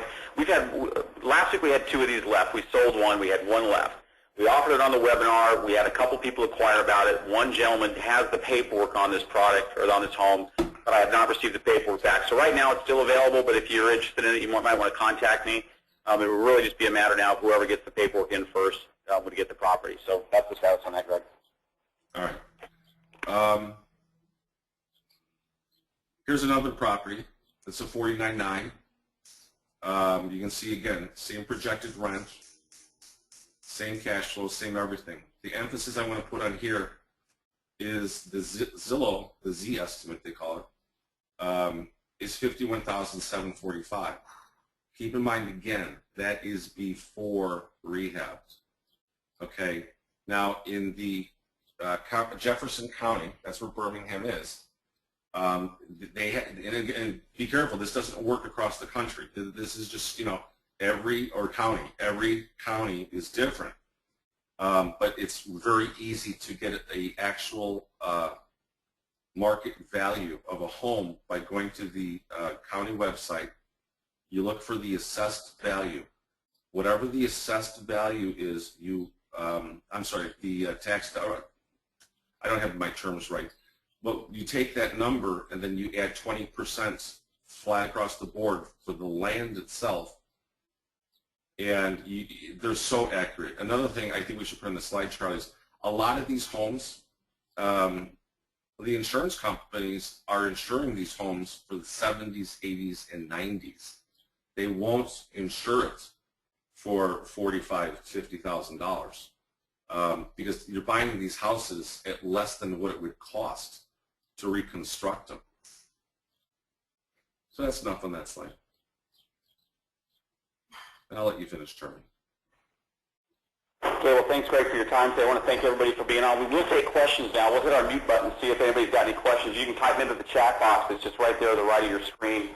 Last week we had 2 of these left. We sold 1. We had 1 left. We offered it on the webinar. We had a couple people inquire about it. One gentleman has the paperwork on this product or on this home, but I have not received the paperwork back. So right now it's still available, but if you're interested in it, you might want to contact me. It will really just be a matter now of whoever gets the paperwork in first would get the property. So that's the status on that, Greg. All right. Here's another property. It's a $49,900. You can see again, same projected rent, same cash flow, same everything. The emphasis I want to put on here is the Zillow, the Z estimate they call it, is $51,745. Keep in mind again, that is before rehab. Okay. Now in the Jefferson County, that's where Birmingham is. And be careful, this doesn't work across the country. This is just, every county is different. But it's very easy to get the actual market value of a home by going to the county website. You look for the assessed value. Whatever the assessed value is, the tax, I don't have my terms right. But you take that number and then you add 20% flat across the board for the land itself, and they're so accurate. Another thing I think we should put on the slide, Charlie, is a lot of these homes, the insurance companies are insuring these homes for the 70s, 80s, and 90s. They won't insure it for $45,000, $50,000 because you're buying these houses at less than what it would cost to reconstruct them. So that's enough on that slide. And I'll let you finish, Charlie. Okay, well, thanks, Greg, for your time today. I want to thank everybody for being on. We will take questions now. We'll hit our mute button and see if anybody's got any questions. You can type them into the chat box. It's just right there to the right of your screen.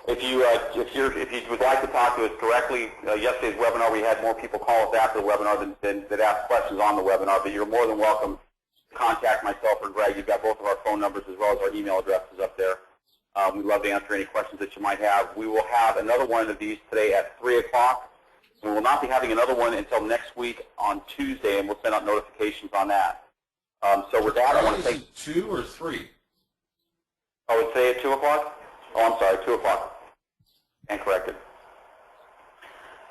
If you would like to talk to us directly, yesterday's webinar, we had more people call us after the webinar that asked questions on the webinar, but you're more than welcome to contact myself or Greg. You've got both of our phone numbers as well as our email addresses up there. We'd love to answer any questions that you might have. We will have another one of these today at 3 o'clock. We will not be having another one until next week on Tuesday, and we'll send out notifications on that. So with that, I want to thank... 2 or 3? Oh, it's today at 2 o'clock? Oh, I'm sorry, 2 o'clock. And corrected.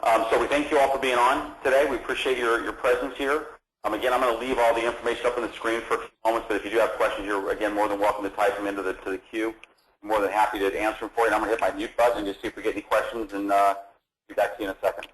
So we thank you all for being on today. We appreciate your presence here. Again, I'm going to leave all the information up on the screen for a few moments, but if you do have questions, you're, again, more than welcome to type them into the queue. I'm more than happy to answer them for you. And I'm going to hit my mute button and just see if we get any questions, and be back to you in a second.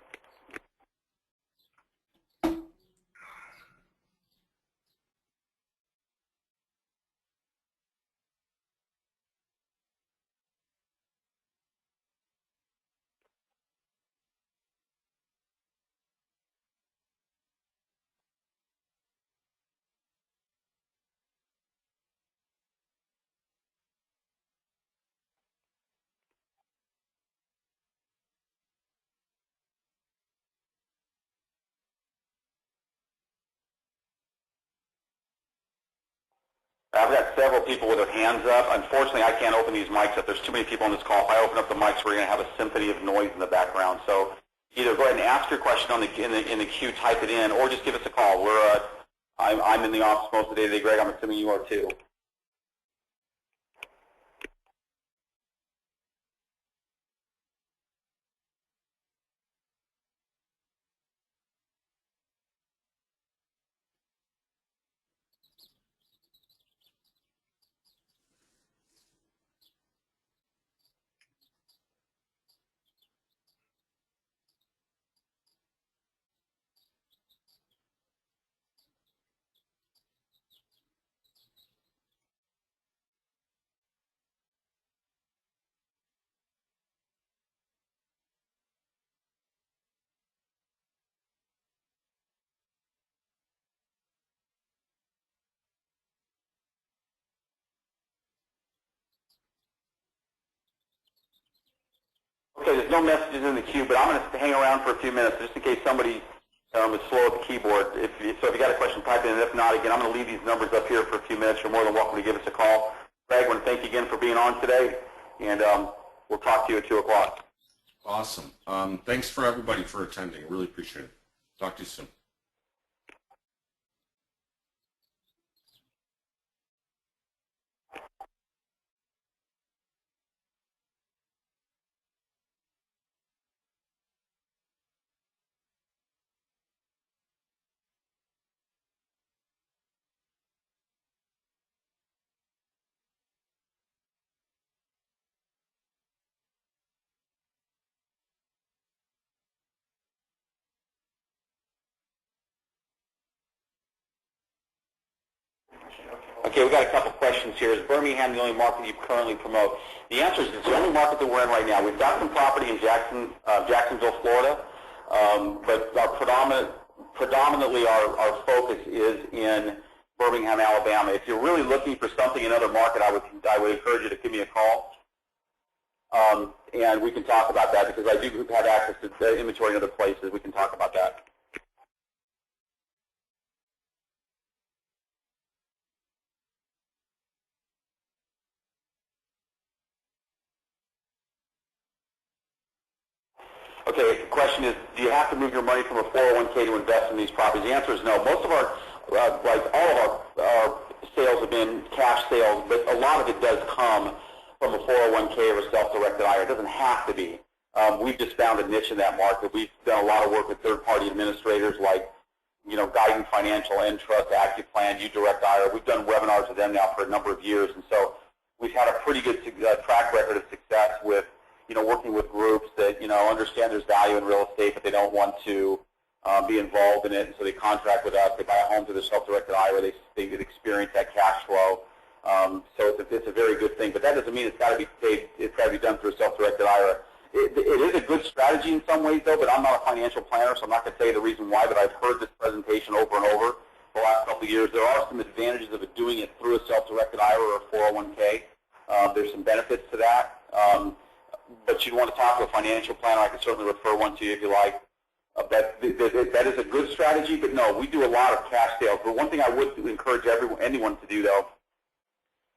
I've got several people with their hands up. Unfortunately, I can't open these mics up. There's too many people on this call. If I open up the mics, we're going to have a symphony of noise in the background. So either go ahead and ask your question in the queue, type it in, or just give us a call. I'm in the office most of the day today, Greg. I'm assuming you are too. Okay, there's no messages in the queue, but I'm going to hang around for a few minutes just in case somebody is slow at the keyboard. So if you got a question, type it in. If not, again, I'm going to leave these numbers up here for a few minutes. You're more than welcome to give us a call. Greg, I want to thank you again for being on today, and we'll talk to you at 2 o'clock. Awesome. Thanks for everybody for attending. I really appreciate it. Talk to you soon. Okay, we've got a couple questions here. Is Birmingham the only market you currently promote? The answer is it's the only market that we're in right now. We've got some property in Jacksonville, Florida, but our predominantly our focus is in Birmingham, Alabama. If you're really looking for something in another market, I would encourage you to give me a call, and we can talk about that because I do have access to inventory in other places. We can talk about that. Okay, the question is, do you have to move your money from a 401k to invest in these properties? The answer is no. Most of our, like all of our sales have been cash sales, but a lot of it does come from a 401k or a self-directed IRA. It doesn't have to be. We've just found a niche in that market. We've done a lot of work with third-party administrators like, Guidance Financial, Entrust, AccuPlan, UDirect IRA. We've done webinars with them now for a number of years, and so we've had a pretty good track record of success with working with groups that, understand there's value in real estate, but they don't want to be involved in it, and so they contract with us. They buy a home through the self-directed IRA. They experience that cash flow. So it's a very good thing, but that doesn't mean it's got to be paid. It's got to be done through a self-directed IRA. It is a good strategy in some ways, though, but I'm not a financial planner, so I'm not going to tell you the reason why, but I've heard this presentation over and over the last couple of years. There are some advantages of doing it through a self-directed IRA or a 401k. There's some benefits to that. But you'd want to talk to a financial planner. I can certainly refer one to you if you like. That is a good strategy, but no, we do a lot of cash sales. But one thing I would encourage anyone to do, though,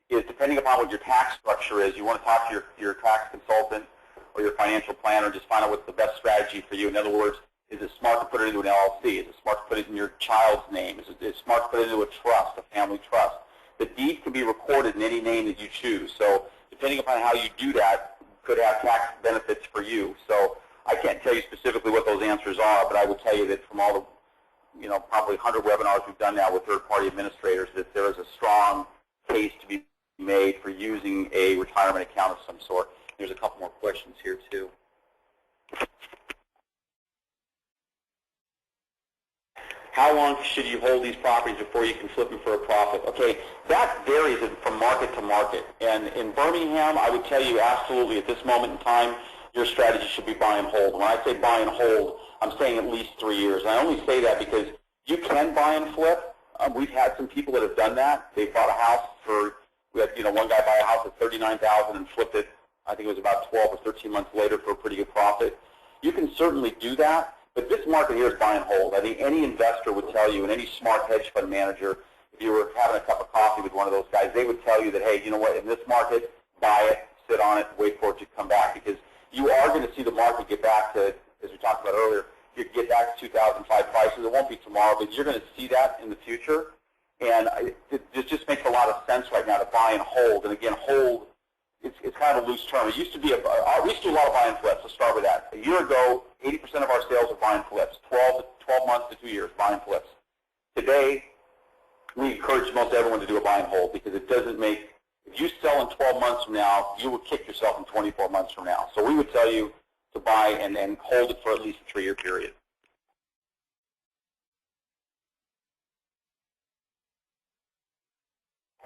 is depending upon what your tax structure is, you want to talk to your tax consultant or your financial planner, just find out what's the best strategy for you. In other words, is it smart to put it into an LLC? Is it smart to put it in your child's name? Is it smart to put it into a trust, a family trust? The deed can be recorded in any name that you choose. So depending upon how you do that, could have tax benefits for you. So I can't tell you specifically what those answers are, but I would tell you that from all the, probably 100 webinars we've done now with third-party administrators, that there is a strong case to be made for using a retirement account of some sort. There's a couple more questions here, too. How long should you hold these properties before you can flip them for a profit? Okay, that varies from market to market. And in Birmingham, I would tell you absolutely at this moment in time, your strategy should be buy and hold. When I say buy and hold, I'm saying at least 3 years. And I only say that because you can buy and flip. We've had some people that have done that. They bought a house for, we had one guy buy a house at $39,000 and flipped it, I think it was about 12 or 13 months later for a pretty good profit. You can certainly do that. But this market here is buy and hold. I think any investor would tell you, and any smart hedge fund manager, if you were having a cup of coffee with one of those guys, they would tell you that, hey, you know what, in this market, buy it, sit on it, wait for it to come back, because you are going to see the market get back to, as we talked about earlier, you get back to 2005 prices. It won't be tomorrow, but you're going to see that in the future. And it just makes a lot of sense right now to buy and hold. And again, hold, it's kind of a loose term. It used to be, we used to do a lot of buy and flips. Let's start with that. A year ago, 80% of our sales are buy and flips, 12 months to 2 years, buy and flips. Today, we encourage most everyone to do a buy and hold because it doesn't make, if you sell in 12 months from now, you will kick yourself in 24 months from now. So we would tell you to buy and hold it for at least a 3-year period.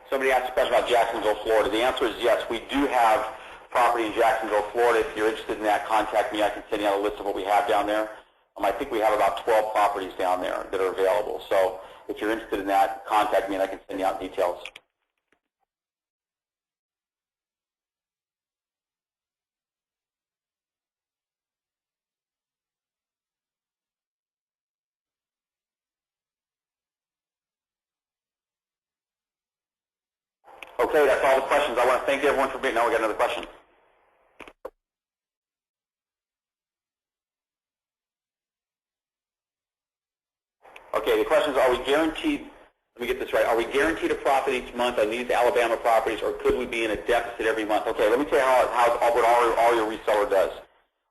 Somebody asked a question about Jacksonville, Florida. The answer is yes. We do have property in Jacksonville, Florida. If you're interested in that, contact me. I can send you out a list of what we have down there. I think we have about 12 properties down there that are available. So if you're interested in that, contact me and I can send you out details. Okay, that's all the questions. I want to thank everyone for being. Now we got another question. Okay, the question is, are we guaranteed, let me get this right, are we guaranteed a profit each month on these Alabama properties, or could we be in a deficit every month? Okay, let me tell you what all your reseller does.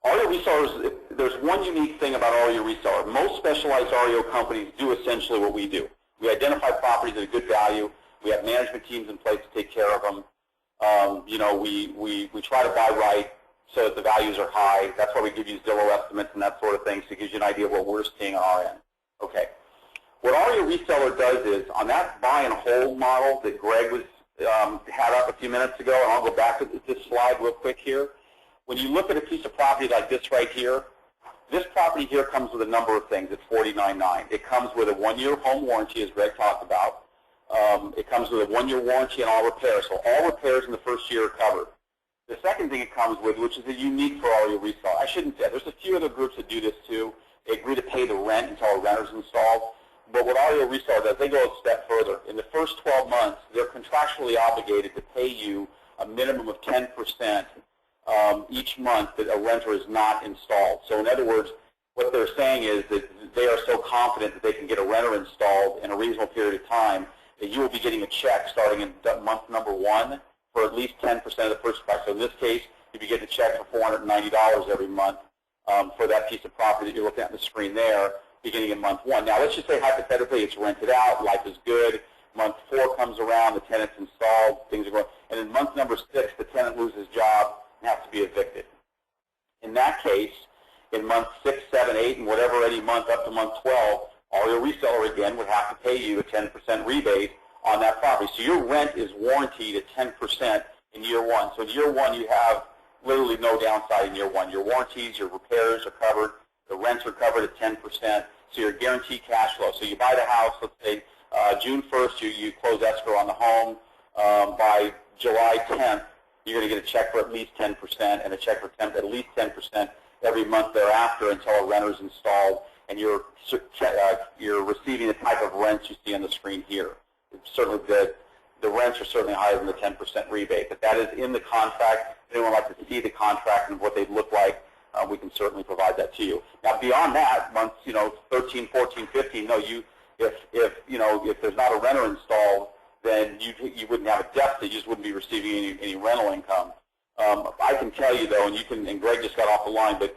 All your resellers, there's one unique thing about all your reseller. Most specialized REO companies do essentially what we do. We identify properties at a good value. We have management teams in place to take care of them. We try to buy right so that the values are high. That's why we give you Zillow estimates and that sort of thing, so it gives you an idea of what we're seeing on our end. Okay. What all your reseller does is, on that buy and hold model that Greg had up a few minutes ago, and I'll go back to this slide real quick here. When you look at a piece of property like this right here, this property here comes with a number of things at $49,900. It comes with a 1-year home warranty, as Greg talked about. It comes with a 1-year warranty on all repairs, so all repairs in the first year are covered. The second thing it comes with, which is unique for REO Resale, I shouldn't say, there's a few other groups that do this too. They agree to pay the rent until a renter's installed. But what REO Resale does, they go a step further. In the first 12 months, they're contractually obligated to pay you a minimum of 10% each month that a renter is not installed. So in other words, what they're saying is that they are so confident that they can get a renter installed in a reasonable period of time that you will be getting a check starting in month number 1 for at least 10% of the purchase price. So in this case, you'd be getting a check for $490 every month for that piece of property that you're looking at on the screen there, beginning in month 1. Now, let's just say hypothetically it's rented out, life is good, month 4 comes around, the tenant's installed, things are going, and in month number 6, the tenant loses his job and has to be evicted. In that case, in month 6, 7, 8, and whatever any month up to month 12, REO Reseller again would have to pay you a 10% rebate on that property. So your rent is warranted at 10% in year 1. So in year 1, you have literally no downside in year 1. Your warranties, your repairs are covered, the rents are covered at 10%, so you're guaranteed cash flow. So you buy the house, let's say June 1st, you close escrow on the home. By July 10th, you're going to get a check for at least 10% and a check for at least 10% every month thereafter until a renter is installed, and you're receiving the type of rents you see on the screen here. Certainly the rents are certainly higher than the 10% rebate, but that is in the contract. If anyone would like to see the contract and what they look like, we can certainly provide that to you. Now, beyond that, months 13, 14, 15, no, if there's not a renter installed, then you wouldn't have a deficit. You just wouldn't be receiving any rental income. I can tell you though, and Greg just got off the line, but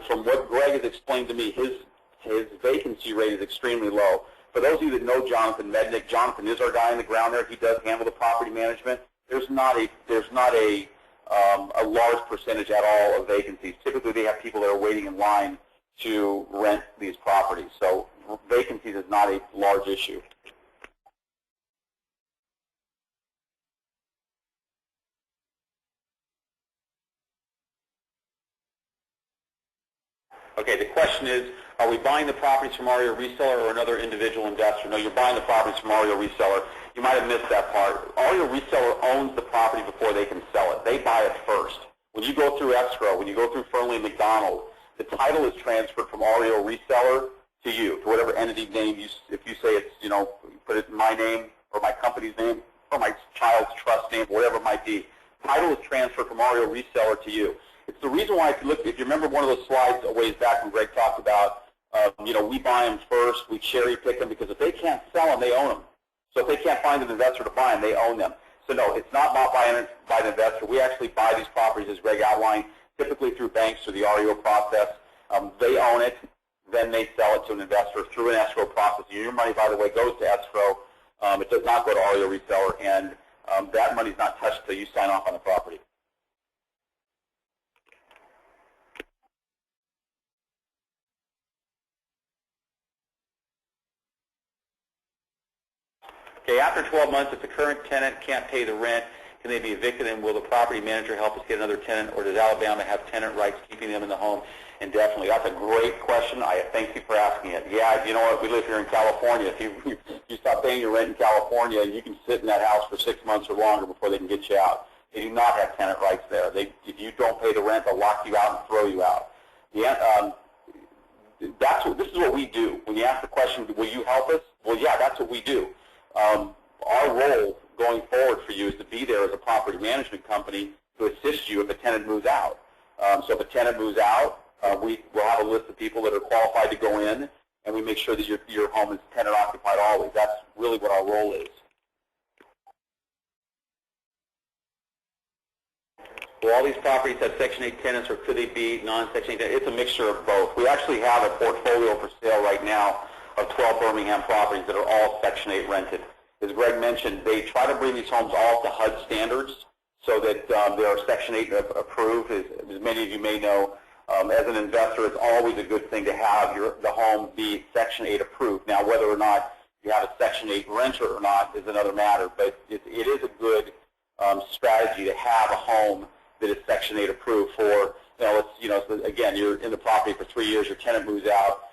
from what Greg has explained to me, his vacancy rate is extremely low. For those of you that know Jonathan Mednick, Jonathan is our guy on the ground there. He does handle the property management. There's not a large percentage at all of vacancies. Typically, they have people that are waiting in line to rent these properties. So vacancies is not a large issue. Okay, the question is, are we buying the properties from REO Reseller or another individual investor? No, you're buying the properties from REO Reseller. You might have missed that part. REO Reseller owns the property before they can sell it. They buy it first. When you go through escrow, when you go through Fernley McDonald, the title is transferred from REO Reseller to you, to whatever entity name if you say it's, put it in my name or my company's name or my child's trust name, whatever it might be. Title is transferred from REO Reseller to you. It's the reason why, if you remember one of those slides a ways back when Greg talked about, we buy them first, we cherry pick them, because if they can't sell them, they own them. So if they can't find an investor to buy them, they own them. So no, it's not bought by an investor. We actually buy these properties, as Greg outlined, typically through banks or the REO process. They own it, then they sell it to an investor through an escrow process. Your money, by the way, goes to escrow. It does not go to REO Reseller, and that money is not touched until you sign off on the property. Okay, after 12 months, if the current tenant can't pay the rent, can they be evicted, and will the property manager help us get another tenant, or does Alabama have tenant rights keeping them in the home indefinitely? That's a great question. I thank you for asking it. Yeah, you know what? We live here in California. If you stop paying your rent in California, you can sit in that house for 6 months or longer before they can get you out. They do not have tenant rights there. If you don't pay the rent, they'll lock you out and throw you out. This is what we do. When you ask the question, will you help us? Well, yeah, that's what we do. Our role going forward for you is to be there as a property management company to assist you if a tenant moves out. So if a tenant moves out, we will have a list of people that are qualified to go in, and we make sure that your home is tenant occupied always. That's really what our role is. Will all these properties have Section 8 tenants, or could they be non-Section 8 tenants? It's a mixture of both. We actually have a portfolio for sale right now of 12 Birmingham properties that are all Section 8 rented. As Greg mentioned, they try to bring these homes all to HUD standards so that they are Section 8 approved. As many of you may know, as an investor, it's always a good thing to have the home be Section 8 approved. Now, whether or not you have a Section 8 renter or not is another matter, but it is a good strategy to have a home that is Section 8 approved for, again, you're in the property for 3 years, your tenant moves out,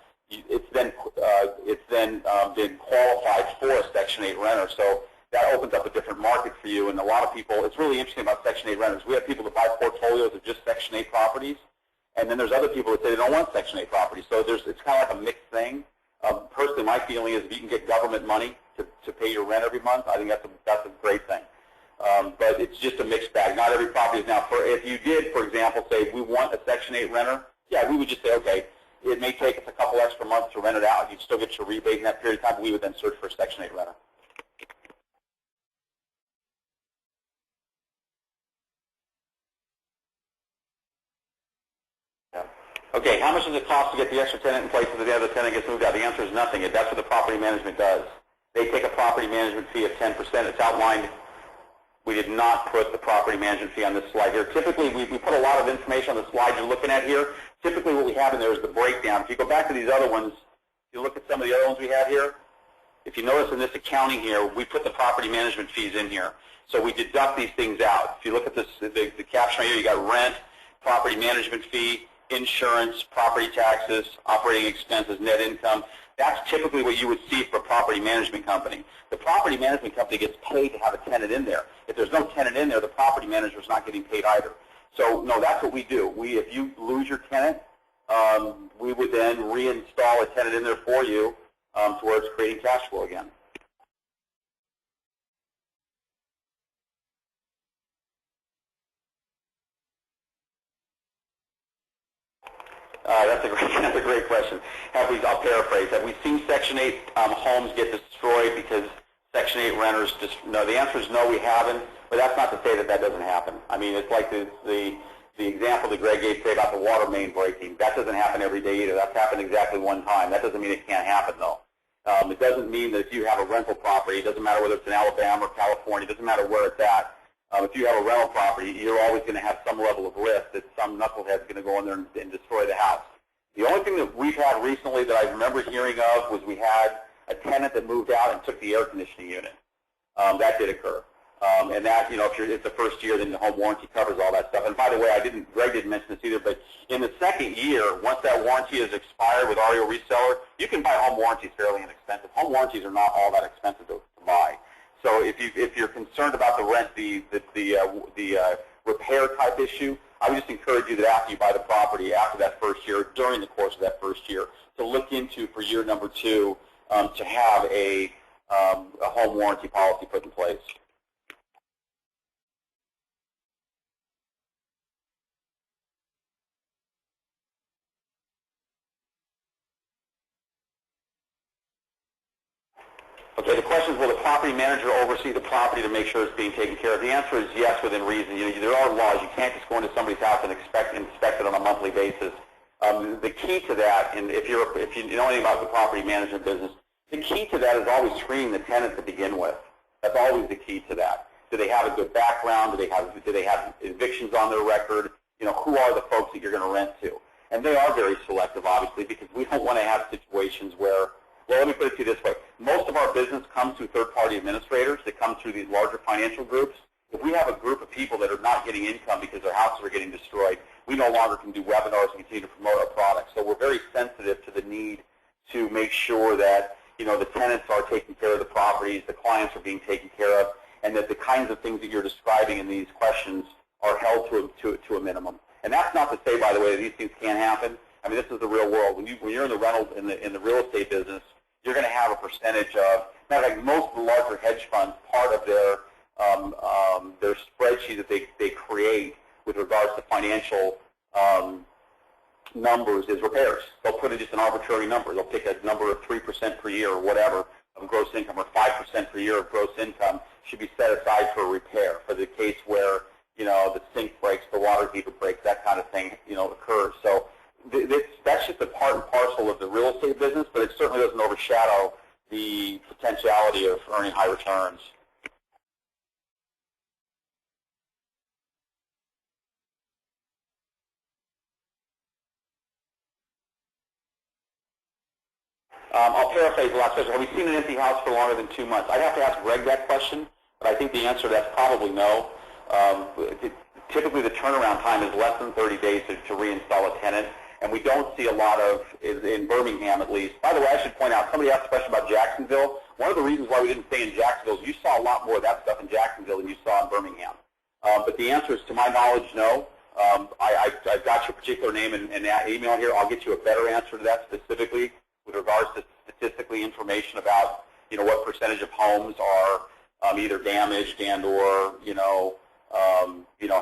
been qualified for a Section 8 renter. So that opens up a different market for you. And a lot of people, it's really interesting about Section 8 renters. We have people that buy portfolios of just Section 8 properties, and then there's other people that say they don't want Section 8 properties. So it's kind of like a mixed thing. Personally, my feeling is if you can get government money to pay your rent every month, I think that's a great thing. But it's just a mixed bag. Not every property is now. If you did, for example, say we want a Section 8 renter, yeah, we would just say, okay, it may take us a couple extra months to rent it out. You'd still get your rebate in that period of time, but we would then search for a Section 8 renter. Yeah. Okay, how much does it cost to get the extra tenant in place if the other tenant gets moved out? The answer is nothing. That's what the property management does. They take a property management fee of 10%. It's outlined. We did not put the property management fee on this slide here. Typically, we put a lot of information on the slide you're looking at here. Typically, what we have in there is the breakdown. If you go back to these other ones, if you look at some of the other ones we have here, if you notice in this accounting here, we put the property management fees in here. So we deduct these things out. If you look at this, the caption right here, you got rent, property management fee, insurance, property taxes, operating expenses, net income. That's typically what you would see for a property management company. The property management company gets paid to have a tenant in there. If there's no tenant in there, the property manager is not getting paid either. So, no, that's what we do. If you lose your tenant, we would then reinstall a tenant in there for you to where it's creating cash flow again. That's a great question. I'll paraphrase. Have we seen Section 8 homes get destroyed because Section 8 renters just, no, the answer is no, we haven't, but that's not to say that doesn't happen. I mean, it's like the example that Greg gave today about the water main breaking. That doesn't happen every day either. That's happened exactly one time. That doesn't mean it can't happen, though. It doesn't mean that if you have a rental property, it doesn't matter whether it's in Alabama or California, it doesn't matter where it's at. If you have a rental property, you're always going to have some level of risk that some knucklehead's going to go in there and destroy the house. The only thing that we've had recently that I remember hearing of was we had a tenant that moved out and took the air conditioning unit. That did occur. And that, you know, if it's the first year, then the home warranty covers all that stuff. And by the way, Greg didn't mention this either, but in the second year, once that warranty is expired with REO Reseller, you can buy home warranties fairly inexpensive. Home warranties are not all that expensive to buy. So if you're concerned about the repair type issue, I would just encourage you that after you buy the property, after that first year, during the course of that first year, to look into for year number 2 to have a home warranty policy put in place. Okay, the question is, will the property manager oversee the property to make sure it's being taken care of? The answer is yes, within reason. There are laws. You can't just go into somebody's house and inspect it on a monthly basis. The key to that, and if you know anything about the property management business, the key to that is always screening the tenant to begin with. That's always the key to that. Do they have a good background? Do they have evictions on their record? You know, who are the folks that you're going to rent to? And they are very selective, obviously, because we don't want to have situations where, well, let me put it to you this way. Most of our business comes through third-party administrators that come through these larger financial groups. If we have a group of people that are not getting income because their houses are getting destroyed, we no longer can do webinars and continue to promote our products. So we're very sensitive to the need to make sure that, you know, the tenants are taking care of the properties, the clients are being taken care of, and that the kinds of things that you're describing in these questions are held to a minimum. And that's not to say, by the way, that these things can't happen. I mean, this is the real world. When you're in the rental, in the real estate business, you're going to have a percentage of, matter of fact, most of the larger hedge funds, part of their spreadsheet that they create with regards to financial numbers is repairs. They'll put in just an arbitrary number. They'll pick a number of 3% per year or whatever of gross income, or 5% per year of gross income should be set aside for a repair for the case where, you know, the sink breaks, the water heater breaks, that kind of thing, you know, occurs. So that's just a part and parcel of the real estate business, but it certainly doesn't overshadow the potentiality of earning high returns. I'll paraphrase the last question. Have we seen an empty house for longer than 2 months? I'd have to ask Greg that question, but I think the answer to that's probably no. Typically, the turnaround time is less than 30 days to reinstall a tenant, and we don't see a lot of, in Birmingham at least. By the way, I should point out, somebody asked a question about Jacksonville. One of the reasons why we didn't stay in Jacksonville is you saw a lot more of that stuff in Jacksonville than you saw in Birmingham. But the answer is, to my knowledge, no. I've got your particular name and email here. I'll get you a better answer to that specifically with regards to statistically information about, what percentage of homes are either damaged and or,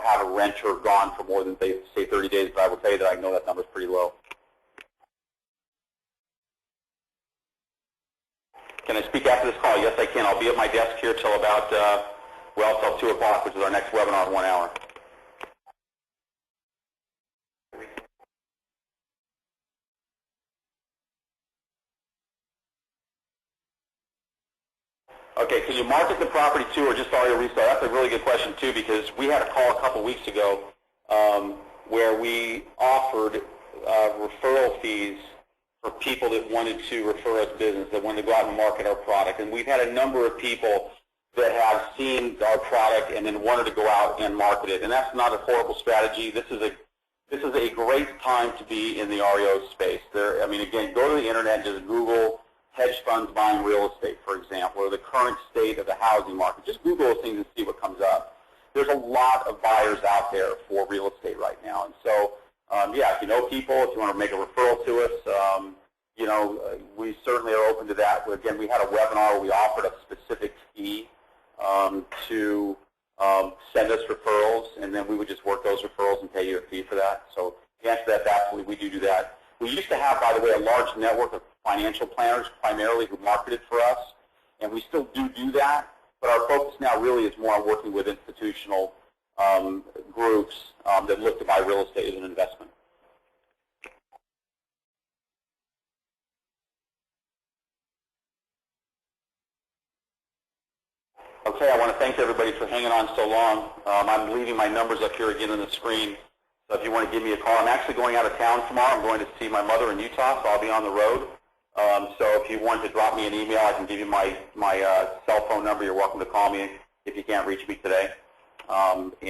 have a renter gone for more than, say 30 days. But I will tell you that I know that number is pretty low. Can I speak after this call? Yes, I can. I'll be at my desk here till about, till 2 o'clock, which is our next webinar in 1 hour. Okay, can you market the property too, or just ARIO Resale? That's a really good question too, because we had a call a couple weeks ago where we offered referral fees for people that wanted to refer us business, that wanted to go out and market our product. And we've had a number of people that have seen our product and then wanted to go out and market it. And that's not a horrible strategy. This is a great time to be in the REO space. Again, go to the internet and just Google hedge funds buying real estate, for example, or the current state of the housing market. Just Google those things and see what comes up. There's a lot of buyers out there for real estate right now. And so, if you know people, if you want to make a referral to us, we certainly are open to that. Again, we had a webinar where we offered a specific fee to send us referrals, and then we would just work those referrals and pay you a fee for that. So the answer to that, absolutely, we do that. We used to have, by the way, a large network of financial planners primarily who marketed for us, and we still do that, but our focus now really is more on working with institutional groups that look to buy real estate as an investment. Okay, I want to thank everybody for hanging on so long. I'm leaving my numbers up here again on the screen. So if you want to give me a call, I'm actually going out of town tomorrow. I'm going to see my mother in Utah, so I'll be on the road. So if you want to drop me an email, I can give you my cell phone number. You're welcome to call me if you can't reach me today.